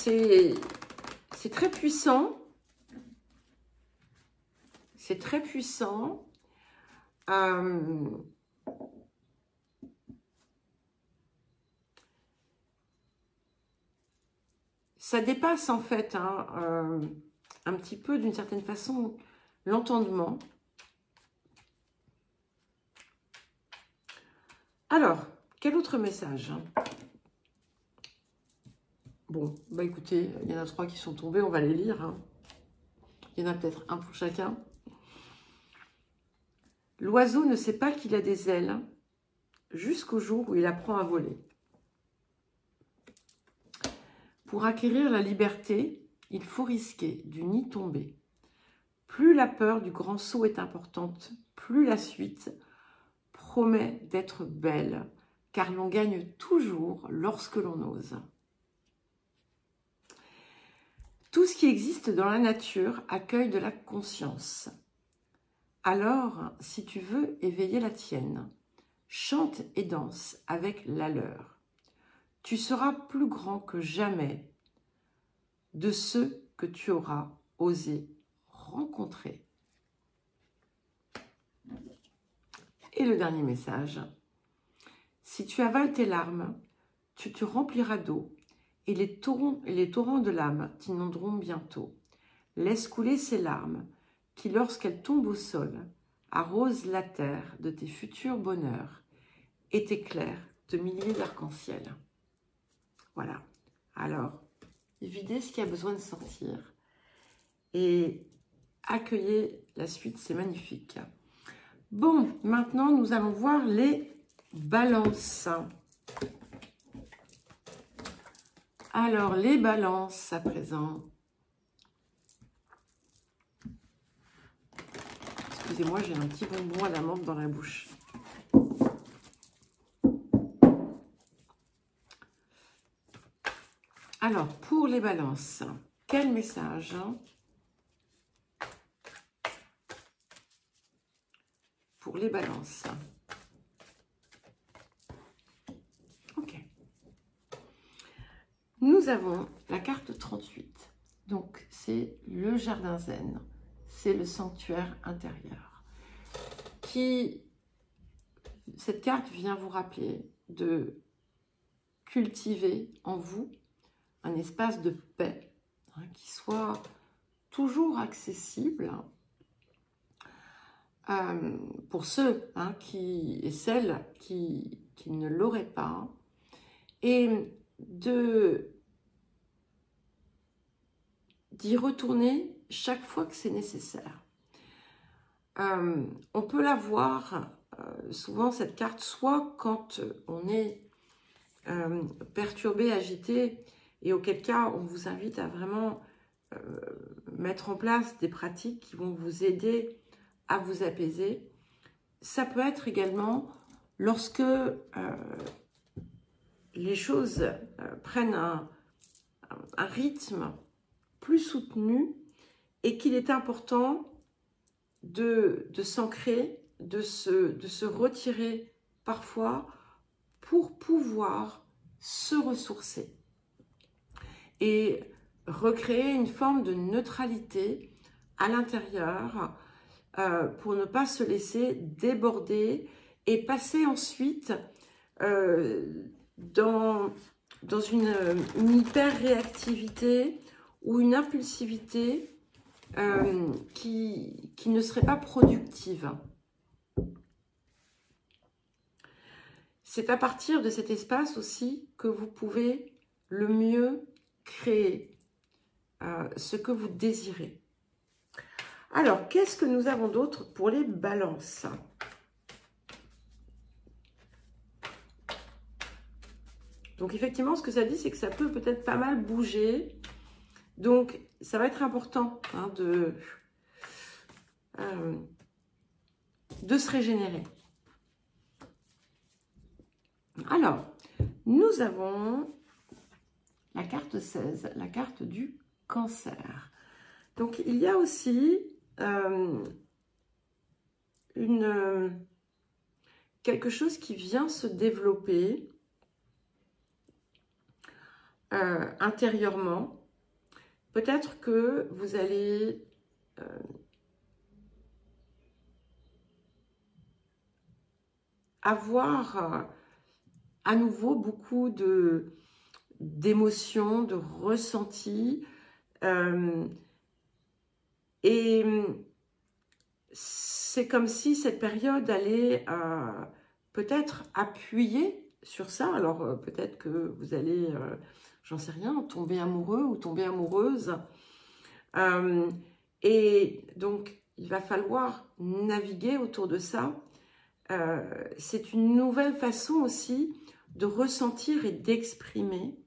c'est très puissant. C'est très puissant. Ça dépasse en fait un petit peu d'une certaine façon l'entendement. Alors, quel autre message? Bon, bah écoutez, il y en a 3 qui sont tombés, on va les lire. Hein. Il y en a peut-être un pour chacun. L'oiseau ne sait pas qu'il a des ailes jusqu'au jour où il apprend à voler. Pour acquérir la liberté, il faut risquer du nid tombé. Plus la peur du grand saut est importante, plus la suite promet d'être belle, car l'on gagne toujours lorsque l'on ose. Tout ce qui existe dans la nature accueille de la conscience. Alors, si tu veux éveiller la tienne, chante et danse avec la leur. Tu seras plus grand que jamais de ceux que tu auras osé rencontrer. Et le dernier message. Si tu avales tes larmes, tu te rempliras d'eau et les torrents de l'âme t'inonderont bientôt. Laisse couler ces larmes qui, lorsqu'elles tombent au sol, arrosent la terre de tes futurs bonheurs et t'éclairent de milliers d'arcs-en-ciel. Voilà. Alors, videz ce qui a besoin de sortir et accueillez la suite, c'est magnifique. Bon, maintenant, nous allons voir les balances. Alors, les balances à présent. Excusez-moi, j'ai un petit bonbon à la menthe dans la bouche. Alors, pour les balances, quel message? Pour les balances. Ok. Nous avons la carte 38. Donc, c'est le jardin zen. C'est le sanctuaire intérieur. Cette carte vient vous rappeler de cultiver en vous un espace de paix qui soit toujours accessible pour ceux et celles qui ne l'auraient pas, et d'y retourner chaque fois que c'est nécessaire. On peut la voir souvent, cette carte, soit quand on est perturbé, agité, et auquel cas on vous invite à vraiment mettre en place des pratiques qui vont vous aider à vous apaiser. Ça peut être également lorsque les choses prennent un rythme plus soutenu et qu'il est important de s'ancrer, de se retirer parfois pour pouvoir se ressourcer et recréer une forme de neutralité à l'intérieur pour ne pas se laisser déborder et passer ensuite dans une hyper-réactivité ou une impulsivité qui ne serait pas productive. C'est à partir de cet espace aussi que vous pouvez le mieux créer ce que vous désirez. Alors, qu'est-ce que nous avons d'autre pour les balances? Donc, effectivement, ce que ça dit, c'est que ça peut peut-être pas mal bouger. Donc, ça va être important de se régénérer. Alors, nous avons la carte 16, la carte du cancer. Donc, il y a aussi quelque chose qui vient se développer intérieurement. Peut-être que vous allez avoir à nouveau beaucoup d'émotions, de ressentis. Et c'est comme si cette période allait peut-être appuyer sur ça. Alors peut-être que vous allez, j'en sais rien, tomber amoureux ou tomber amoureuse. Et donc, il va falloir naviguer autour de ça. C'est une nouvelle façon aussi de ressentir et d'exprimer.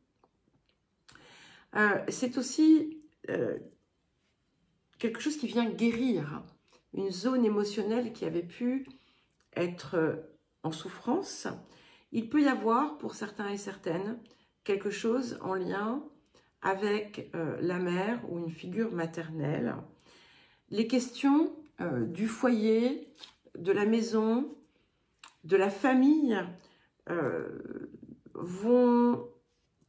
C'est aussi quelque chose qui vient guérir une zone émotionnelle qui avait pu être en souffrance. Il peut y avoir, pour certains et certaines, quelque chose en lien avec la mère ou une figure maternelle. Les questions du foyer, de la maison, de la famille vont,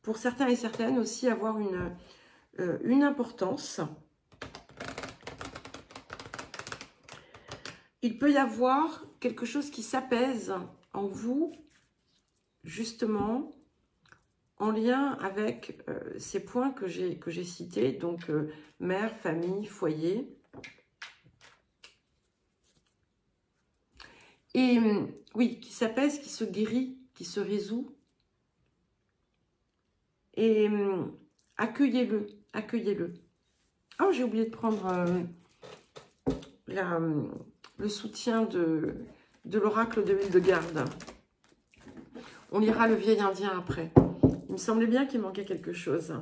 pour certains et certaines, aussi avoir une importance. Il peut y avoir quelque chose qui s'apaise en vous, justement, en lien avec ces points que j'ai cités, donc mère, famille, foyer. Et oui, qui s'apaise, qui se guérit, qui se résout. Et accueillez-le, accueillez-le. Oh, j'ai oublié de prendre le soutien de l'oracle de Hildegarde. On lira le vieil indien après. Il me semblait bien qu'il manquait quelque chose.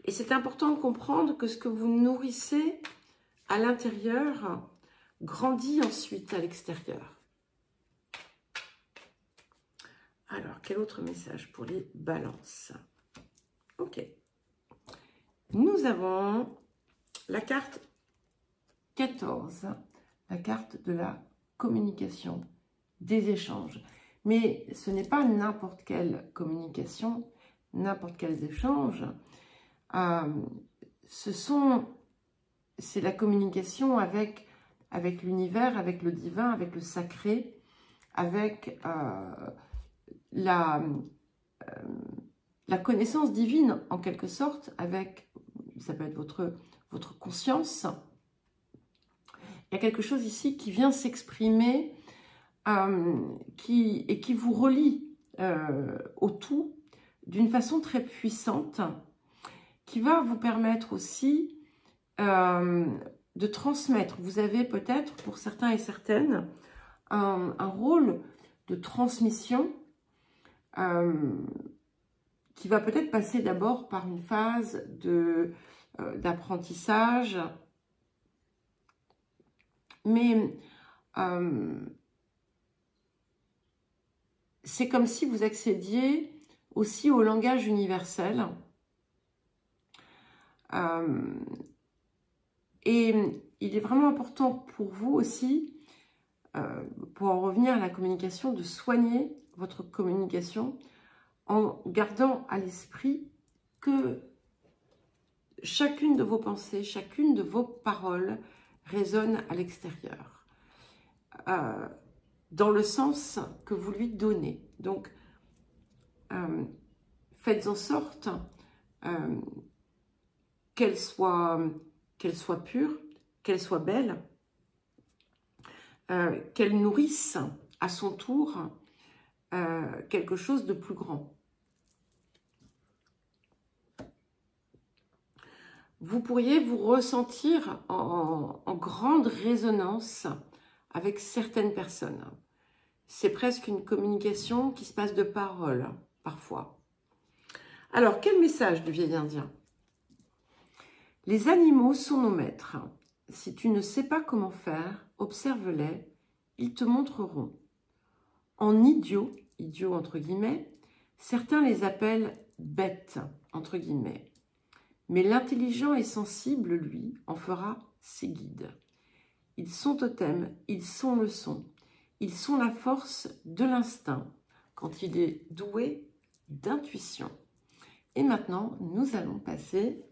Et c'est important de comprendre que ce que vous nourrissez à l'intérieur grandit ensuite à l'extérieur. Alors, quel autre message pour les balances? Ok. Nous avons la carte 14, la carte de la communication, des échanges. Mais ce n'est pas n'importe quelle communication, n'importe quels échanges. C'est la communication avec l'univers, avec le divin, avec le sacré, avec la connaissance divine en quelque sorte, avec, ça peut être votre conscience. Il y a quelque chose ici qui vient s'exprimer et qui vous relie au tout d'une façon très puissante, qui va vous permettre aussi de transmettre. Vous avez peut-être, pour certains et certaines, un rôle de transmission qui va peut-être passer d'abord par une phase d'apprentissage. Mais c'est comme si vous accédiez aussi au langage universel. Et il est vraiment important pour vous aussi, pour en revenir à la communication, de soigner votre communication en gardant à l'esprit que chacune de vos pensées, chacune de vos paroles résonne à l'extérieur, dans le sens que vous lui donnez. Donc, faites en sorte qu'elle soit pure, qu'elle soit belle, qu'elle nourrisse à son tour quelque chose de plus grand. Vous pourriez vous ressentir en grande résonance avec certaines personnes. C'est presque une communication qui se passe de paroles, parfois. Alors, quel message du vieil indien? Les animaux sont nos maîtres. Si tu ne sais pas comment faire, observe-les, ils te montreront. En idiots, idiots entre guillemets, certains les appellent bêtes, entre guillemets. Mais l'intelligent et sensible, lui, en fera ses guides. Ils sont totems, ils sont le son. Ils sont la force de l'instinct quand il est doué d'intuition. Et maintenant, nous allons passer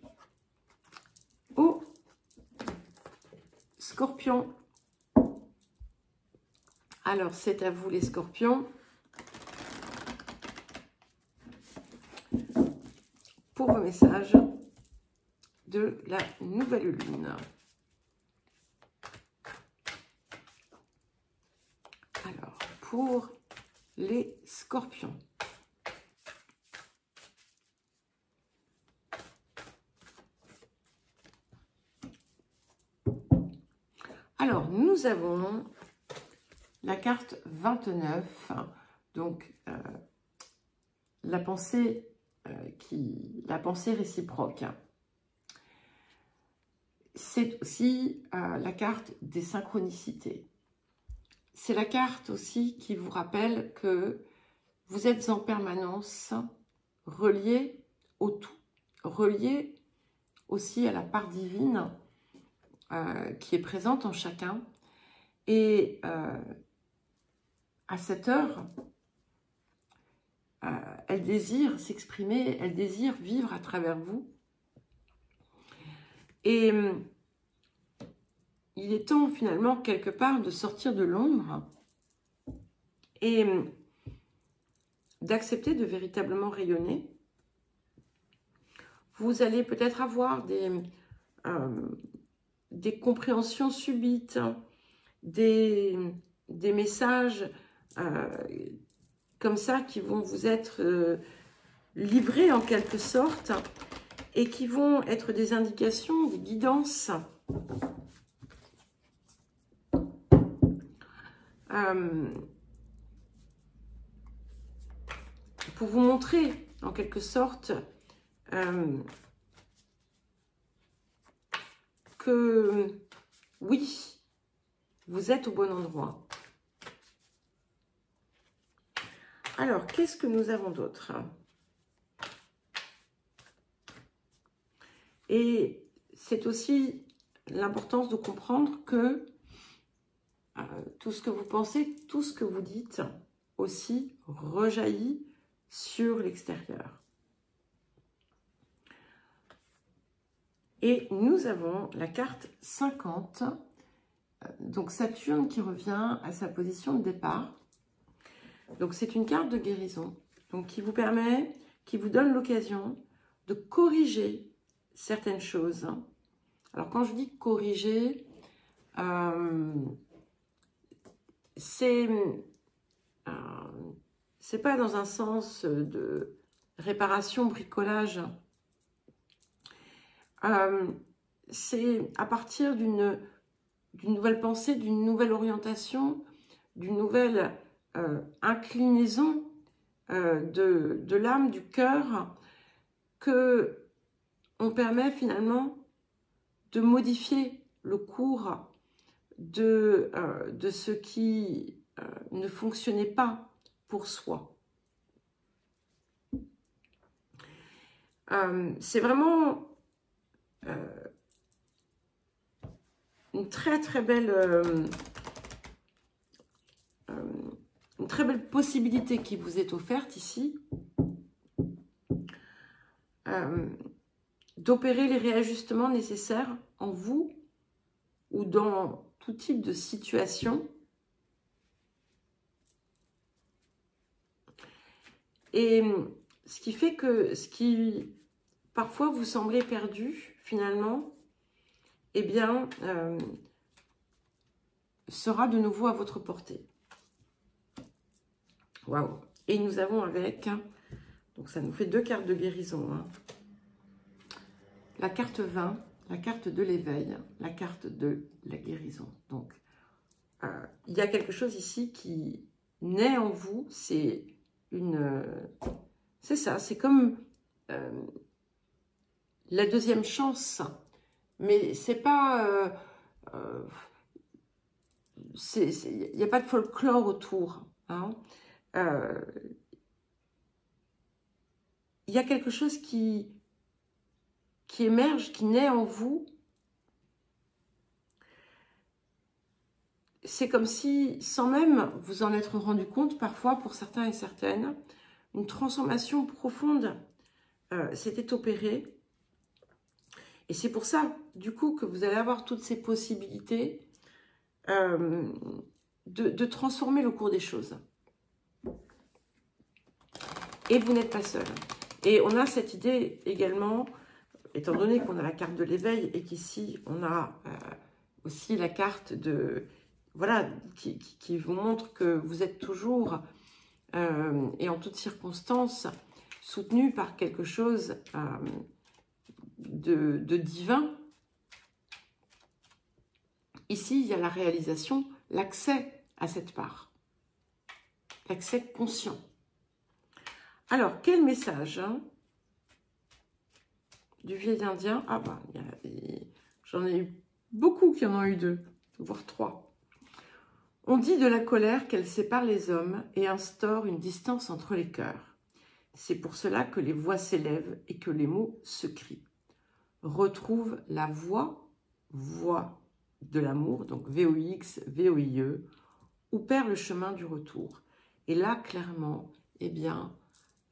au Scorpion. Alors, c'est à vous les Scorpions. Pour vos messages de la nouvelle lune. Alors, pour les Scorpions. Alors, nous avons la carte 29, donc la pensée réciproque. C'est aussi la carte des synchronicités. C'est la carte aussi qui vous rappelle que vous êtes en permanence relié au tout, relié aussi à la part divine qui est présente en chacun. Et à cette heure, elle désire s'exprimer, elle désire vivre à travers vous. Et il est temps finalement quelque part de sortir de l'ombre et d'accepter de véritablement rayonner. Vous allez peut-être avoir des compréhensions subites, des messages comme ça qui vont vous être livrés en quelque sorte et qui vont être des indications, des guidances pour vous montrer en quelque sorte que oui, vous êtes au bon endroit. Alors, qu'est-ce que nous avons d'autre? Et c'est aussi l'importance de comprendre que tout ce que vous pensez, tout ce que vous dites aussi rejaillit sur l'extérieur. Et nous avons la carte 50, donc Saturne qui revient à sa position de départ. Donc c'est une carte de guérison, donc qui vous permet, qui vous donne l'occasion de corriger certaines choses. Alors quand je dis corriger, c'est pas dans un sens de réparation, bricolage. C'est à partir d'une nouvelle pensée, d'une nouvelle orientation, d'une nouvelle inclinaison de l'âme, du cœur, que on permet finalement de modifier le cours de ce qui ne fonctionnait pas pour soi. C'est vraiment une très belle possibilité qui vous est offerte ici d'opérer les réajustements nécessaires en vous ou dans tout type de situation. Et ce qui fait que ce qui parfois vous semblait perdu, finalement, eh bien, sera de nouveau à votre portée. Waouh! Et nous avons avec, donc ça nous fait 2 cartes de guérison, hein. La carte 20, la carte de l'éveil, la carte de la guérison. Donc, il y a quelque chose ici qui naît en vous, c'est ça, c'est comme la deuxième chance, mais c'est pas, il n'y a pas de folklore autour, hein. Il y a quelque chose qui émerge, qui naît en vous. c'est comme si, sans même vous en être rendu compte, parfois pour certains et certaines, une transformation profonde s'était opérée. Et c'est pour ça, du coup, que vous allez avoir toutes ces possibilités de transformer le cours des choses. Et vous n'êtes pas seul. Et on a cette idée également, étant donné qu'on a la carte de l'éveil et qu'ici, on a aussi la carte de... Voilà, qui vous montre que vous êtes toujours et en toutes circonstances soutenu par quelque chose de divin. Ici, il y a la réalisation, l'accès à cette part, l'accès conscient. Alors, quel message du vieil indien? Ah bah, j'en ai eu beaucoup qui en ont eu 2, voire 3. On dit de la colère qu'elle sépare les hommes et instaure une distance entre les cœurs. C'est pour cela que les voix s'élèvent et que les mots se crient. Retrouve la voix de l'amour, donc VOX, VOIE, ou perd le chemin du retour. Et là, clairement, eh bien,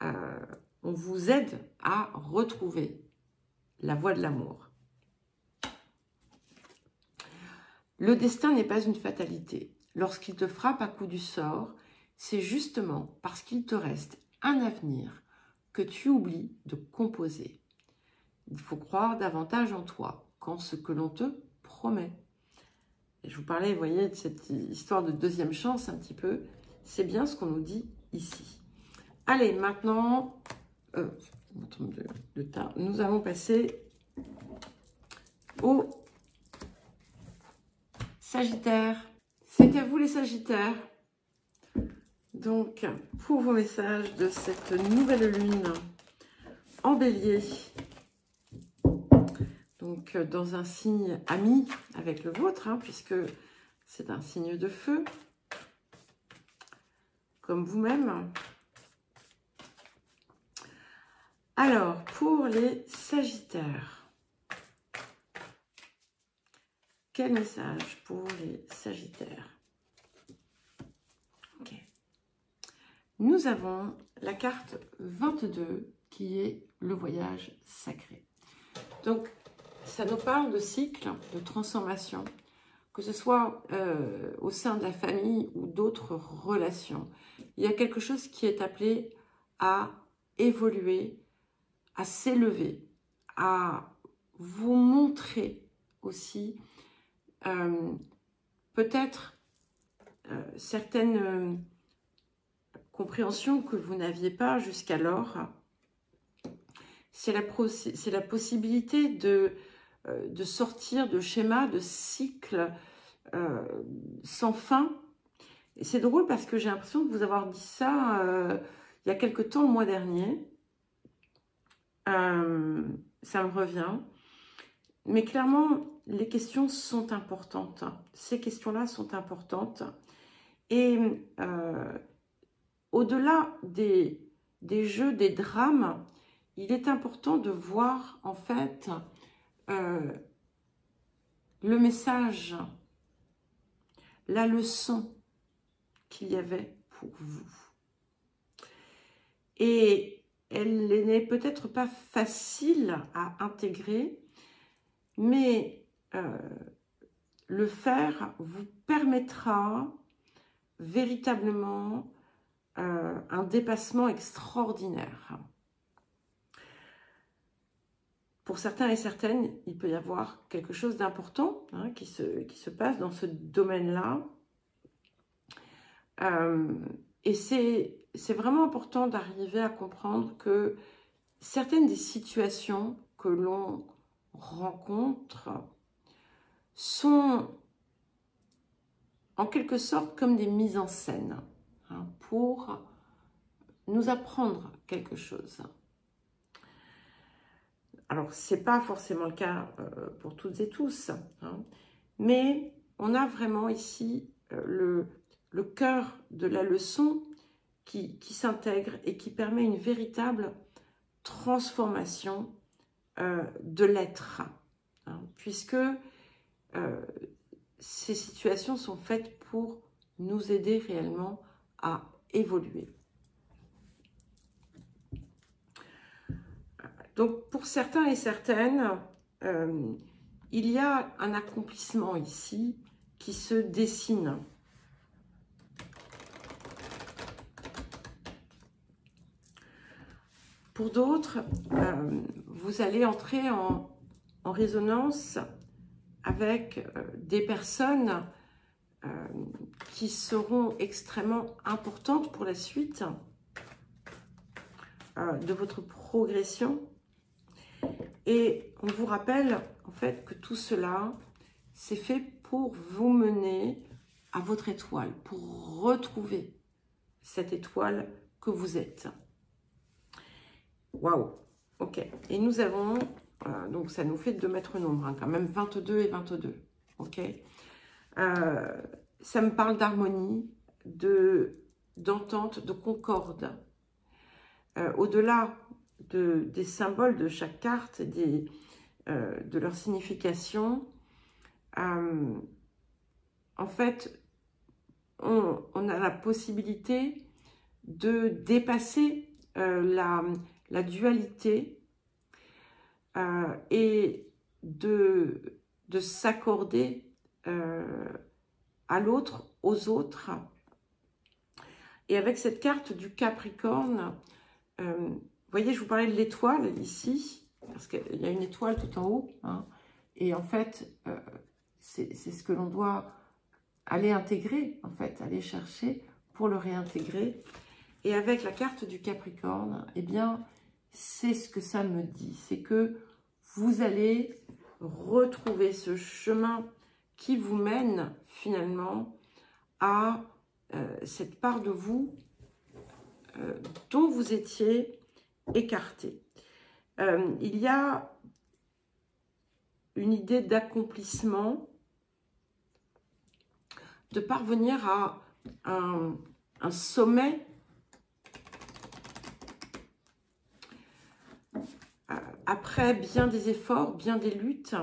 on vous aide à retrouver la voie de l'amour. Le destin n'est pas une fatalité. Lorsqu'il te frappe à coup du sort, c'est justement parce qu'il te reste un avenir que tu oublies de composer. Il faut croire davantage en toi qu'en ce que l'on te promet. Et je vous parlais, vous voyez, de cette histoire de deuxième chance un petit peu. C'est bien ce qu'on nous dit ici. Allez, maintenant, nous allons passer au Sagittaire. C'est à vous les Sagittaires. Donc, pour vos messages de cette nouvelle lune en Bélier, donc dans un signe ami avec le vôtre, hein, puisque c'est un signe de feu, comme vous-même. Alors, pour les Sagittaires, quel message pour les Sagittaires? Ok. Nous avons la carte 22 qui est le voyage sacré. Donc, ça nous parle de cycle, de transformation, que ce soit au sein de la famille ou d'autres relations. Il y a quelque chose qui est appelé à évoluer, à s'élever, à vous montrer aussi peut-être certaines compréhensions que vous n'aviez pas jusqu'alors. C'est la possibilité de sortir de schémas, de cycles sans fin. Et c'est drôle parce que j'ai l'impression de vous avoir dit ça il y a quelque temps, le mois dernier. Ça me revient. Mais clairement, les questions sont importantes. Ces questions-là sont importantes. Et au-delà des jeux, des drames, il est important de voir en fait le message, la leçon qu'il y avait pour vous. Et elle n'est peut-être pas facile à intégrer, mais le faire vous permettra véritablement un dépassement extraordinaire. Pour certains et certaines, il peut y avoir quelque chose d'important qui se passe dans ce domaine-là. Et c'est vraiment important d'arriver à comprendre que certaines des situations que l'on rencontre sont en quelque sorte comme des mises en scène pour nous apprendre quelque chose. Alors, ce n'est pas forcément le cas pour toutes et tous, mais on a vraiment ici le cœur de la leçon qui s'intègre et qui permet une véritable transformation de l'être, puisque ces situations sont faites pour nous aider réellement à évoluer. Donc, pour certains et certaines, il y a un accomplissement ici qui se dessine. Pour d'autres, vous allez entrer en résonance avec des personnes qui seront extrêmement importantes pour la suite de votre progression. Et on vous rappelle en fait que tout cela, c'est fait pour vous mener à votre étoile, pour retrouver cette étoile que vous êtes. Waouh! Ok. Et nous avons, donc ça nous fait 2 maîtres nombres, hein, quand même 22 et 22. Ok. Ça me parle d'harmonie, d'entente, de concorde. Au-delà des symboles de chaque carte, de leur signification, en fait, on a la possibilité de dépasser la dualité et de s'accorder à l'autre, aux autres. Et avec cette carte du Capricorne, vous voyez, je vous parlais de l'étoile ici, parce qu'il y a une étoile tout en haut, hein, et en fait, c'est ce que l'on doit aller intégrer, en fait, aller chercher pour le réintégrer. Et avec la carte du Capricorne, eh bien, c'est ce que ça me dit, c'est que vous allez retrouver ce chemin qui vous mène finalement à cette part de vous dont vous étiez écarté. Il y a une idée d'accomplissement, de parvenir à un sommet après bien des efforts, bien des luttes.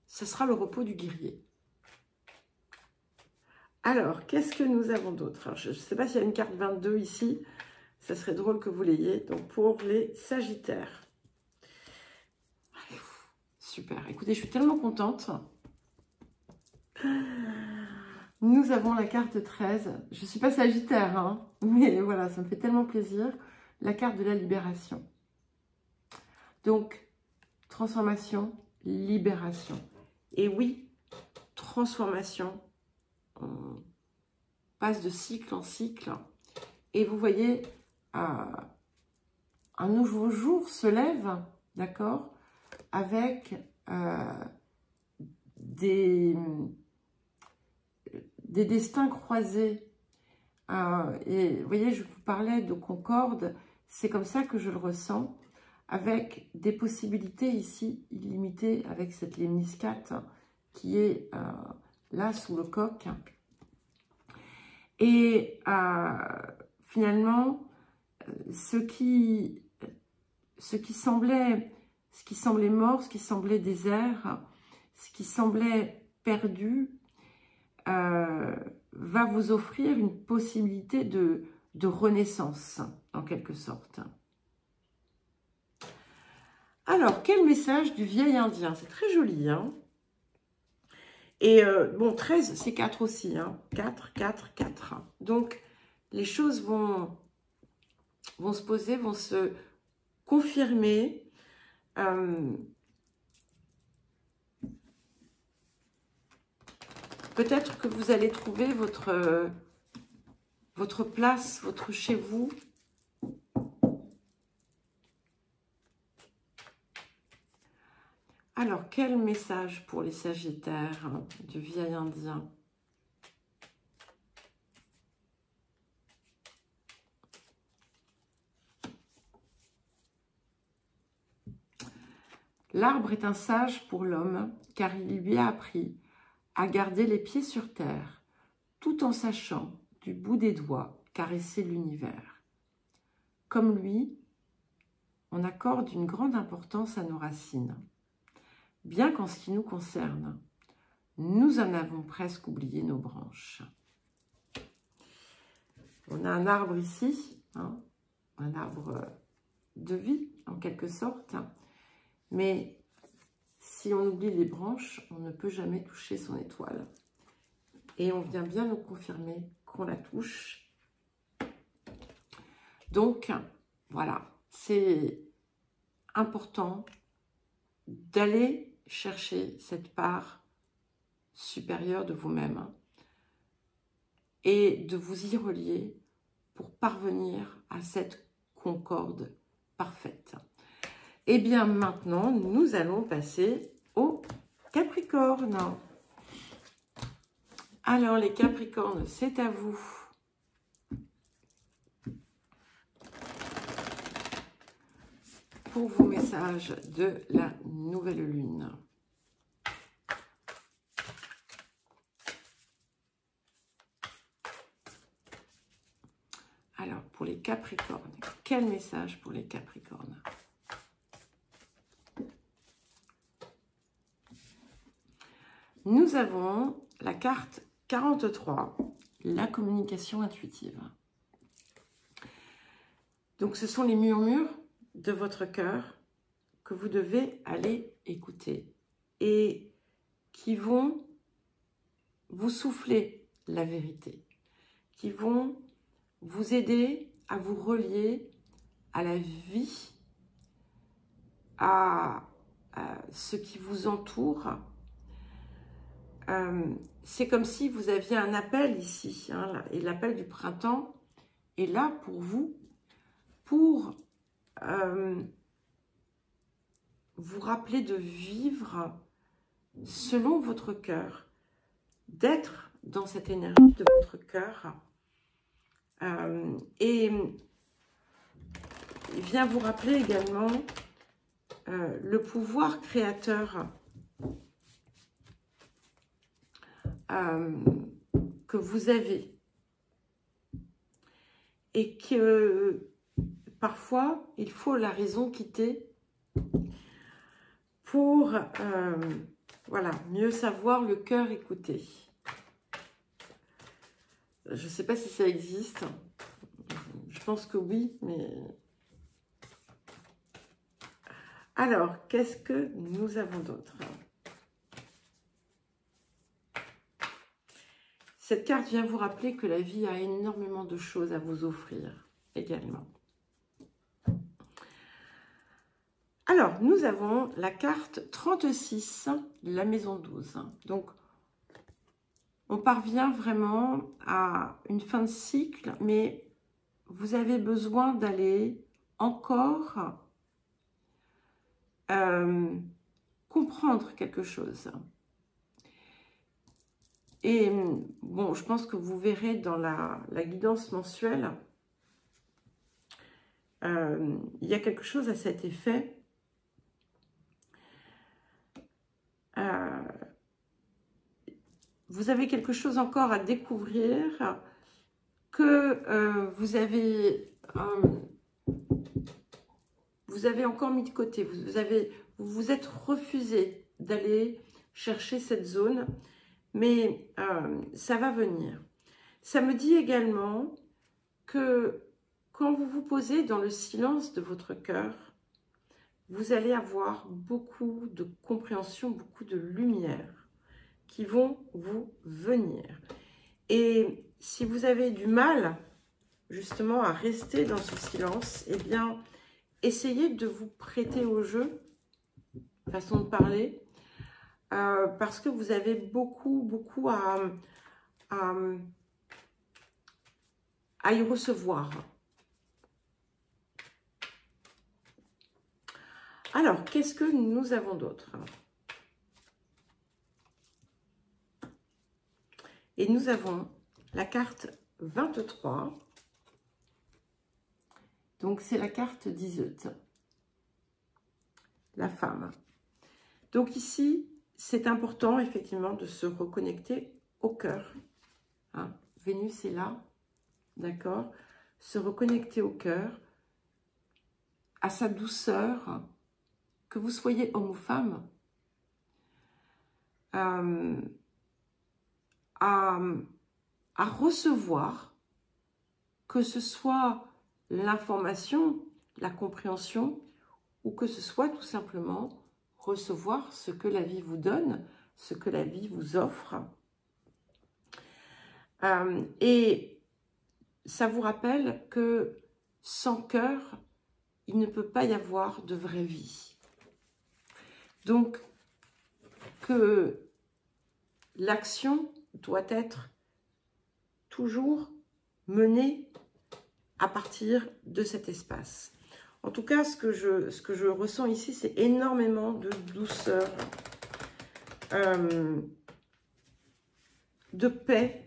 Ce sera le repos du guerrier. Alors, qu'est-ce que nous avons d'autre? Je ne sais pas s'il y a une carte 22 ici. Ça serait drôle que vous l'ayez. Donc, pour les Sagittaires. Super. Écoutez, je suis tellement contente. Nous avons la carte 13. Je ne suis pas Sagittaire, hein, mais voilà, ça me fait tellement plaisir. La carte de la libération. Donc, transformation, libération. Et oui, transformation. On passe de cycle en cycle. Et vous voyez, un nouveau jour se lève, d'accord, avec des destins croisés. Et vous voyez, je vous parlais de concorde, c'est comme ça que je le ressens, avec des possibilités ici illimitées, avec cette lémniscate qui est là sous le coq. Et finalement, ce qui semblait mort, ce qui semblait désert, ce qui semblait perdu, va vous offrir une possibilité de renaissance, en quelque sorte. Alors, quel message du vieil indien? C'est très joli, hein? Et bon, 13, c'est 4 aussi, hein? 4, 4, 4. Donc, les choses vont se poser, vont se confirmer. Peut-être que vous allez trouver votre place, votre chez vous. Alors, quel message pour les Sagittaires du vieil indien? L'arbre est un sage pour l'homme, car il lui a appris à garder les pieds sur terre, tout en sachant, du bout des doigts, caresser l'univers. comme lui, on accorde une grande importance à nos racines. Bien qu'en ce qui nous concerne, nous en avons presque oublié nos branches. On a un arbre ici, hein, un arbre de vie en quelque sorte, mais si on oublie les branches, on ne peut jamais toucher son étoile. Et on vient bien nous confirmer qu'on la touche. Donc, voilà, c'est important d'aller chercher cette part supérieure de vous-même et de vous y relier pour parvenir à cette concorde parfaite. Et bien maintenant, nous allons passer au Capricorne. Alors les Capricornes, c'est à vous. Pour vos messages de la nouvelle lune. Alors, pour les Capricornes, quel message pour les Capricornes? Nous avons la carte 43, la communication intuitive. Donc, ce sont les murmures de votre cœur que vous devez aller écouter et qui vont vous souffler la vérité, qui vont vous aider à vous relier à la vie, à ce qui vous entoure. C'est comme si vous aviez un appel ici, hein, et l'appel du printemps est là pour vous, pour vous rappeler de vivre selon votre cœur, d'être dans cette énergie de votre cœur. Et il vient vous rappeler également le pouvoir créateur que vous avez et que parfois il faut la raison quitter pour voilà, mieux savoir le cœur écouter. Je ne sais pas si ça existe, je pense que oui, mais... Alors, qu'est-ce que nous avons d'autre? Cette carte vient vous rappeler que la vie a énormément de choses à vous offrir également. Alors, nous avons la carte 36, la maison 12. Donc, on parvient vraiment à une fin de cycle, mais vous avez besoin d'aller encore comprendre quelque chose. Et bon, je pense que vous verrez dans la guidance mensuelle, il y a quelque chose à cet effet. Vous avez quelque chose encore à découvrir que vous avez encore mis de côté. Vous vous êtes refusé d'aller chercher cette zone, mais ça va venir. Ça me dit également que quand vous vous posez dans le silence de votre cœur, vous allez avoir beaucoup de compréhension, beaucoup de lumière qui vont vous venir. Et si vous avez du mal justement à rester dans ce silence, eh bien, essayez de vous prêter au jeu, façon de parler, parce que vous avez beaucoup à y recevoir. Alors, qu'est-ce que nous avons d'autre? Et nous avons la carte 23. Donc, c'est la carte d'Iseut, la femme. Donc, ici, c'est important, effectivement, de se reconnecter au cœur. Hein, Vénus est là, d'accord? Se reconnecter au cœur, à sa douceur, que vous soyez homme ou femme, à recevoir, que ce soit l'information, la compréhension, ou que ce soit tout simplement recevoir ce que la vie vous donne, ce que la vie vous offre. Et ça vous rappelle que sans cœur, il ne peut pas y avoir de vraie vie. Donc, que l'action doit être toujours menée à partir de cet espace. En tout cas, ce que je ressens ici, c'est énormément de douceur, de paix.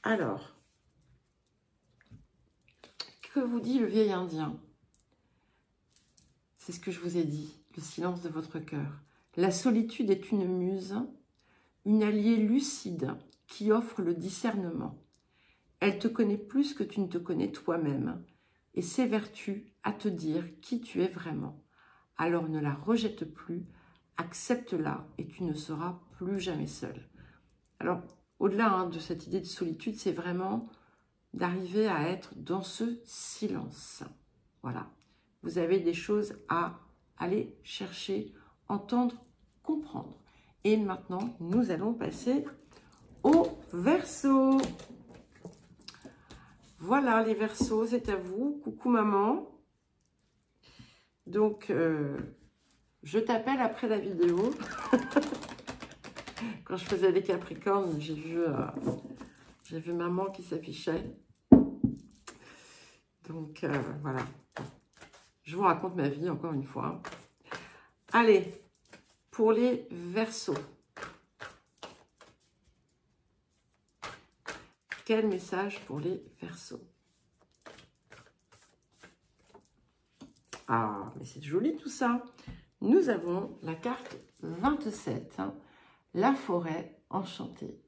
Alors, que vous dit le vieil indien? C'est ce que je vous ai dit, le silence de votre cœur. La solitude est une muse, une alliée lucide qui offre le discernement. Elle te connaît plus que tu ne te connais toi-même et s'évertue à te dire qui tu es vraiment. Alors ne la rejette plus, accepte-la et tu ne seras plus jamais seul. Alors, au-delà de cette idée de solitude, c'est vraiment d'arriver à être dans ce silence. Voilà. Vous avez des choses à aller chercher, entendre, comprendre. Et maintenant, nous allons passer au Verseau. Voilà les Verseaux, c'est à vous. Coucou maman. Donc, je t'appelle après la vidéo. Quand je faisais les Capricornes, j'ai vu maman qui s'affichait. Donc, voilà. Je vous raconte ma vie, encore une fois. Allez, pour les Verseaux. Quel message pour les Verseaux? Ah, mais c'est joli tout ça. Nous avons la carte 27, la forêt enchantée.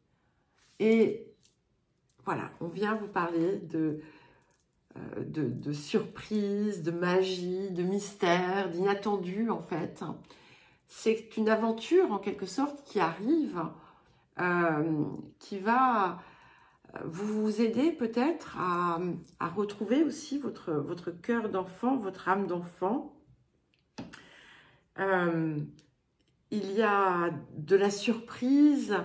Et voilà, on vient vous parler de surprise, de magie, de mystère, d'inattendu en fait. C'est une aventure en quelque sorte qui arrive, qui va vous aider peut-être à retrouver aussi votre cœur d'enfant, votre âme d'enfant. Il y a de la surprise,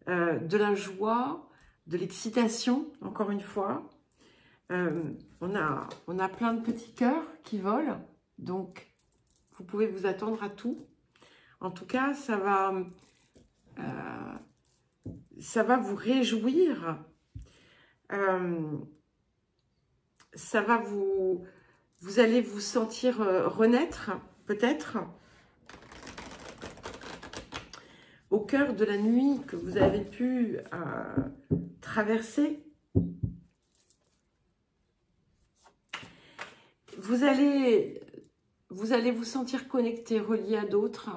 de la joie, de l'excitation, encore une fois. On a plein de petits cœurs qui volent, donc vous pouvez vous attendre à tout. En tout cas, ça va vous réjouir. Ça va vous allez vous sentir renaître, peut-être, au cœur de la nuit que vous avez pu traverser. Vous allez vous sentir connecté, relié à d'autres.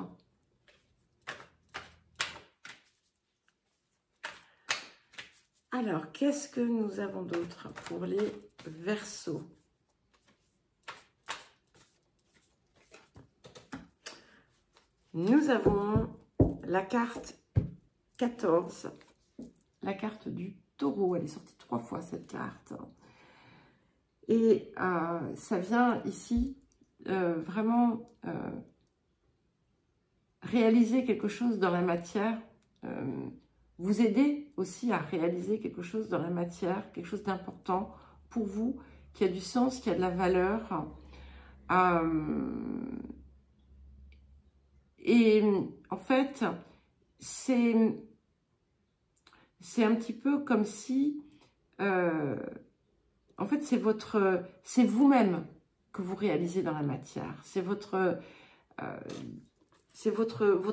Alors, qu'est-ce que nous avons d'autre pour les Verseaux? Nous avons la carte 14, la carte du Taureau. Elle est sortie 3 fois cette carte. Et ça vient ici vraiment réaliser quelque chose dans la matière, vous aider aussi à réaliser quelque chose dans la matière, quelque chose d'important pour vous, qui a du sens, qui a de la valeur. Et en fait, c'est un petit peu comme si, en fait, c'est vous-même que vous réalisez dans la matière. C'est votre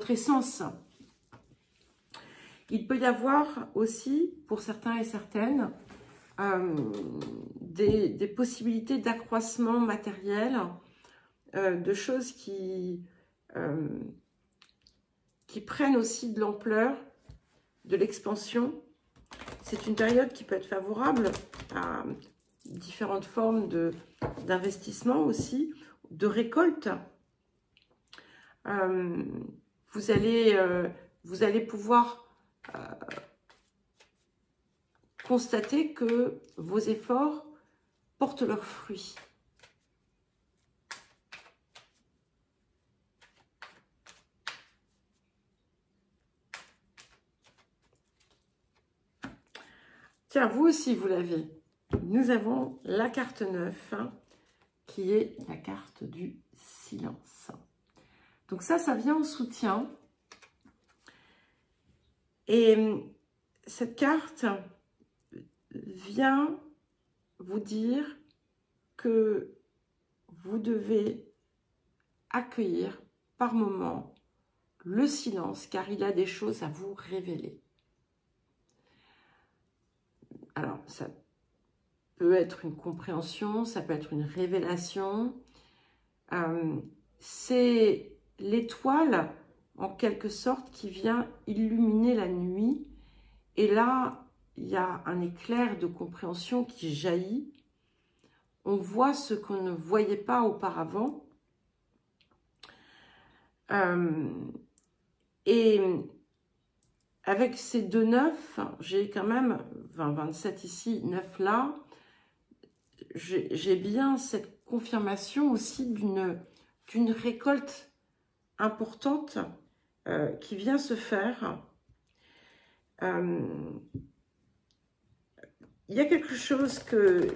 essence. Il peut y avoir aussi, pour certains et certaines, des possibilités d'accroissement matériel, de choses qui prennent aussi de l'ampleur, de l'expansion. c'est une période qui peut être favorable à différentes formes d'investissement aussi, de récolte. Vous allez pouvoir constater que vos efforts portent leurs fruits. Tiens, vous aussi, vous l'avez. Nous avons la carte 9, hein, qui est la carte du silence. Donc ça vient en soutien. Et cette carte vient vous dire que vous devez accueillir par moment le silence, car il a des choses à vous révéler. Alors, ça peut être une compréhension, ça peut être une révélation. C'est l'étoile, en quelque sorte, qui vient illuminer la nuit. Et là, il y a un éclair de compréhension qui jaillit. On voit ce qu'on ne voyait pas auparavant. Et avec ces deux 9, j'ai quand même 27 ici, 9 là, j'ai bien cette confirmation aussi d'une récolte importante qui vient se faire. Il y a quelque chose que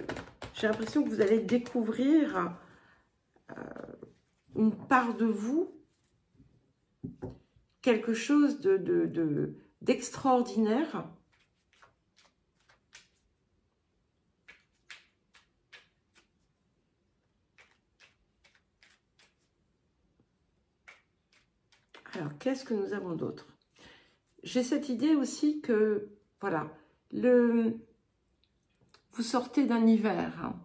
j'ai l'impression que vous allez découvrir, une part de vous, quelque chose d'extraordinaire. Alors, qu'est-ce que nous avons d'autre? J'ai cette idée aussi que, voilà, vous sortez d'un hiver. Hein.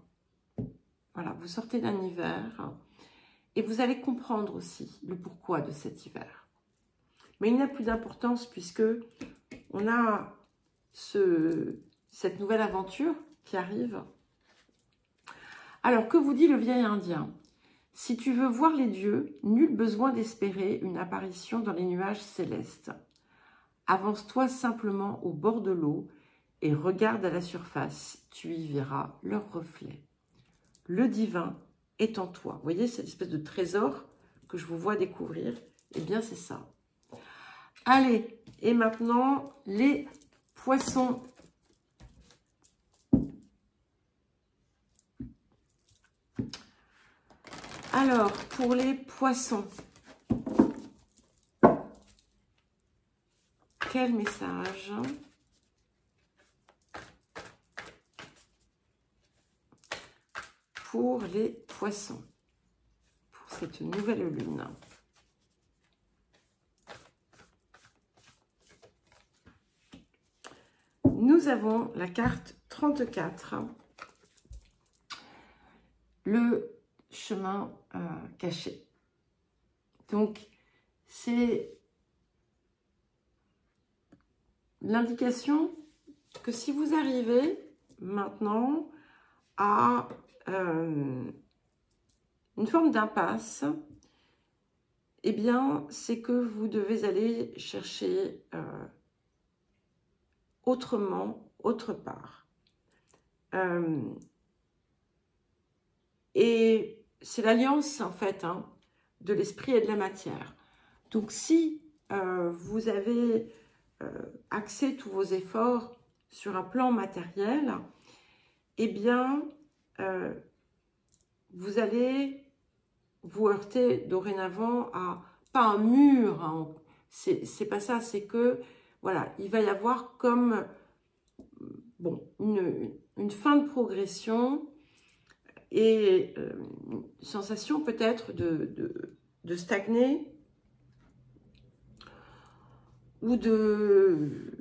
Voilà, vous sortez d'un hiver et vous allez comprendre aussi le pourquoi de cet hiver. Mais il n'a plus d'importance puisque on a cette nouvelle aventure qui arrive. Alors, que vous dit le vieil indien? Si tu veux voir les dieux, nul besoin d'espérer une apparition dans les nuages célestes. Avance-toi simplement au bord de l'eau et regarde à la surface, tu y verras leur reflet. Le divin est en toi. Vous voyez cette espèce de trésor que je vous vois découvrir? Eh bien, c'est ça. Allez, et maintenant, les poissons. Alors, pour les poissons, quel message pour les poissons, pour cette nouvelle lune? Nous avons la carte 34, le chemin caché. Donc, c'est l'indication que si vous arrivez maintenant à une forme d'impasse, eh bien, c'est que vous devez aller chercher autrement, autre part. Et c'est l'alliance, en fait, hein, de l'esprit et de la matière. Donc, si vous avez axé tous vos efforts sur un plan matériel, eh bien, vous allez vous heurter dorénavant à, pas un mur, hein, c'est pas ça, c'est que, voilà, il va y avoir comme, bon, une fin de progression et une sensation peut-être de stagner ou de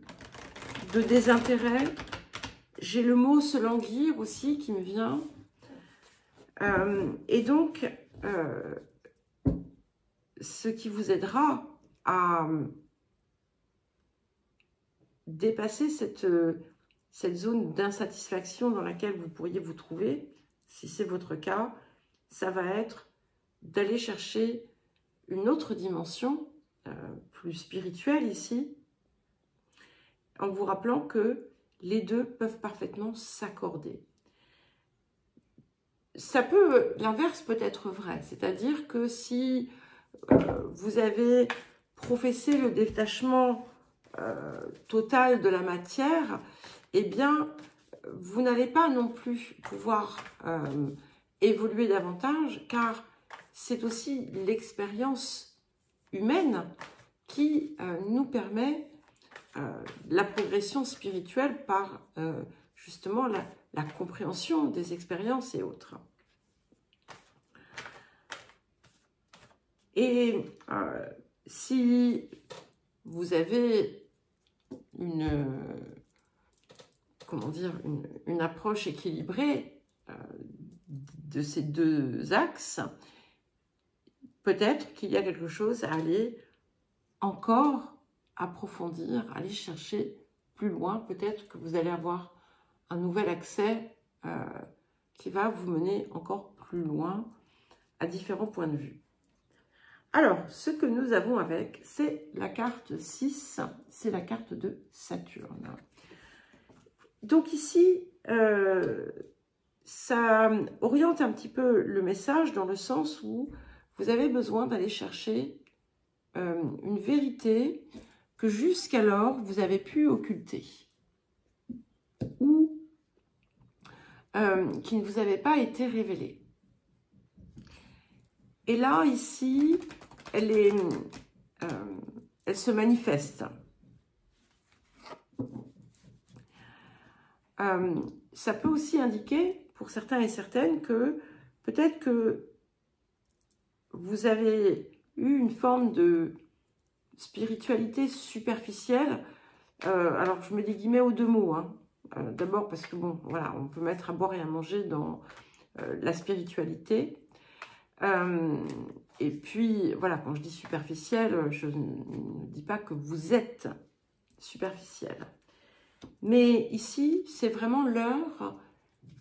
désintérêt. J'ai le mot se languir aussi qui me vient. Et donc, ce qui vous aidera à dépasser cette zone d'insatisfaction dans laquelle vous pourriez vous trouver, si c'est votre cas, ça va être d'aller chercher une autre dimension, plus spirituelle ici, en vous rappelant que les deux peuvent parfaitement s'accorder. L'inverse peut être vrai, c'est-à-dire que si vous avez professé le détachement total de la matière, eh bien, vous n'allez pas non plus pouvoir évoluer davantage, car c'est aussi l'expérience humaine qui nous permet la progression spirituelle par justement la compréhension des expériences et autres. Et si vous avez une approche équilibrée de ces deux axes, peut-être qu'il y a quelque chose à aller encore approfondir, aller chercher plus loin. Peut-être que vous allez avoir un nouvel accès qui va vous mener encore plus loin à différents points de vue. Alors, ce que nous avons avec, c'est la carte 6, c'est la carte de Saturne. Donc ici, ça oriente un petit peu le message dans le sens où vous avez besoin d'aller chercher une vérité que jusqu'alors vous avez pu occulter ou qui ne vous avait pas été révélée. Et là, ici, elle se manifeste. Ça peut aussi indiquer, pour certains et certaines, que peut-être que vous avez eu une forme de spiritualité superficielle. Alors, je mets des guillemets aux deux mots. Hein. D'abord parce que, bon, voilà, on peut mettre à boire et à manger dans la spiritualité. Et puis, voilà, quand je dis superficielle, je ne dis pas que vous êtes superficielle. Mais ici, c'est vraiment l'heure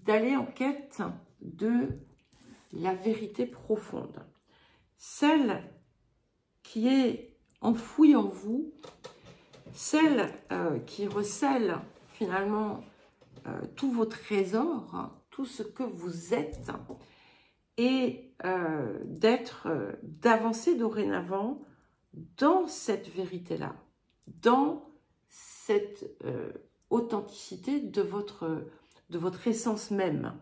d'aller en quête de la vérité profonde. Celle qui est enfouie en vous, celle qui recèle finalement tous vos trésors, hein, tout ce que vous êtes, et d'avancer dorénavant dans cette vérité-là, dans cette authenticité de votre essence même.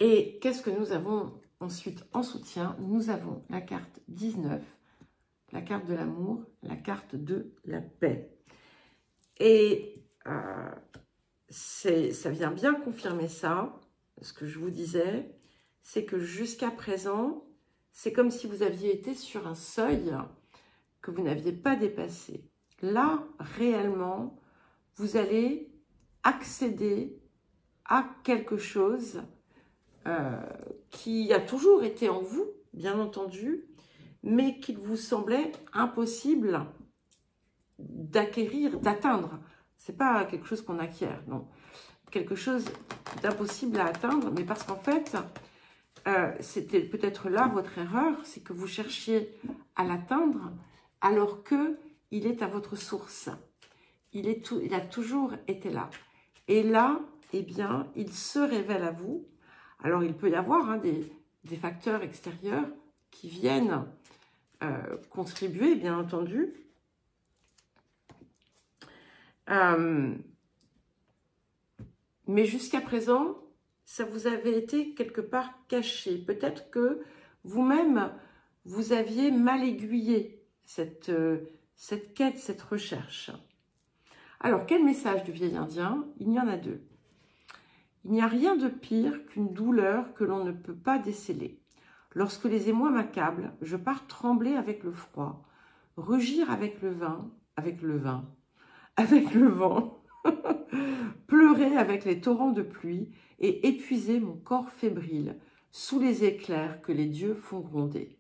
Et qu'est-ce que nous avons ensuite en soutien? Nous avons la carte 19, la carte de l'amour, la carte de la paix. Et ça vient bien confirmer ça, ce que je vous disais, c'est que jusqu'à présent, c'est comme si vous aviez été sur un seuil que vous n'aviez pas dépassé. Là, réellement, vous allez accéder à quelque chose qui a toujours été en vous, bien entendu, mais qu'il vous semblait impossible d'acquérir, d'atteindre. C'est pas quelque chose qu'on acquiert, non. Quelque chose d'impossible à atteindre, mais parce qu'en fait, c'était peut-être là votre erreur, c'est que vous cherchiez à l'atteindre alors qu'il est à votre source. Il a toujours été là. Et là, eh bien, il se révèle à vous. Alors, il peut y avoir hein, des facteurs extérieurs qui viennent contribuer, bien entendu. Mais jusqu'à présent, ça vous avait été quelque part caché. Peut-être que vous-même, vous aviez mal aiguillé cette quête, cette recherche. Alors, quel message du vieil indien? Il y en a deux. Il n'y a rien de pire qu'une douleur que l'on ne peut pas déceler. Lorsque les émois m'accablent, je pars trembler avec le froid, rugir avec le vent, pleurer avec les torrents de pluie et épuiser mon corps fébrile sous les éclairs que les dieux font gronder.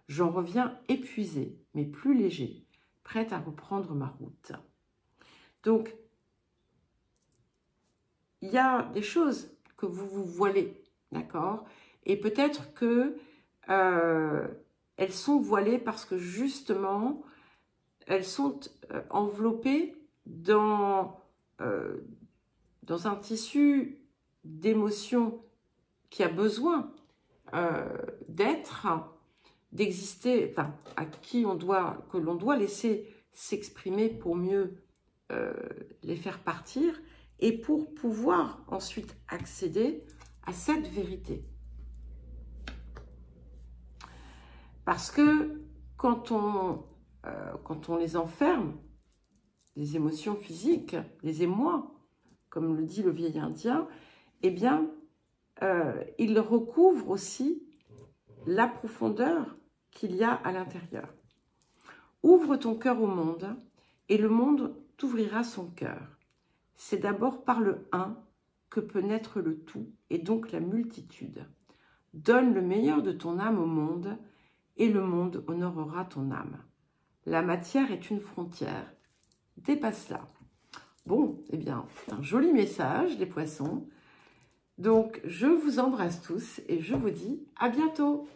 J'en reviens épuisé, mais plus léger, prête à reprendre ma route. Donc, il y a des choses que vous vous voilez, d'accord? Et peut-être que elles sont voilées parce que justement, elles sont enveloppées dans un tissu d'émotions qui a besoin d'être, d'exister, enfin, que l'on doit laisser s'exprimer pour mieux les faire partir et pour pouvoir ensuite accéder à cette vérité. Parce que quand on les enferme, les émotions physiques, les émois, comme le dit le vieil indien, eh bien, il recouvre aussi la profondeur qu'il y a à l'intérieur. Ouvre ton cœur au monde et le monde t'ouvrira son cœur. C'est d'abord par le un que peut naître le tout et donc la multitude. Donne le meilleur de ton âme au monde et le monde honorera ton âme. La matière est une frontière. Dépasse-la. Bon, eh bien, c'est un joli message, les poissons. Donc, je vous embrasse tous et je vous dis à bientôt.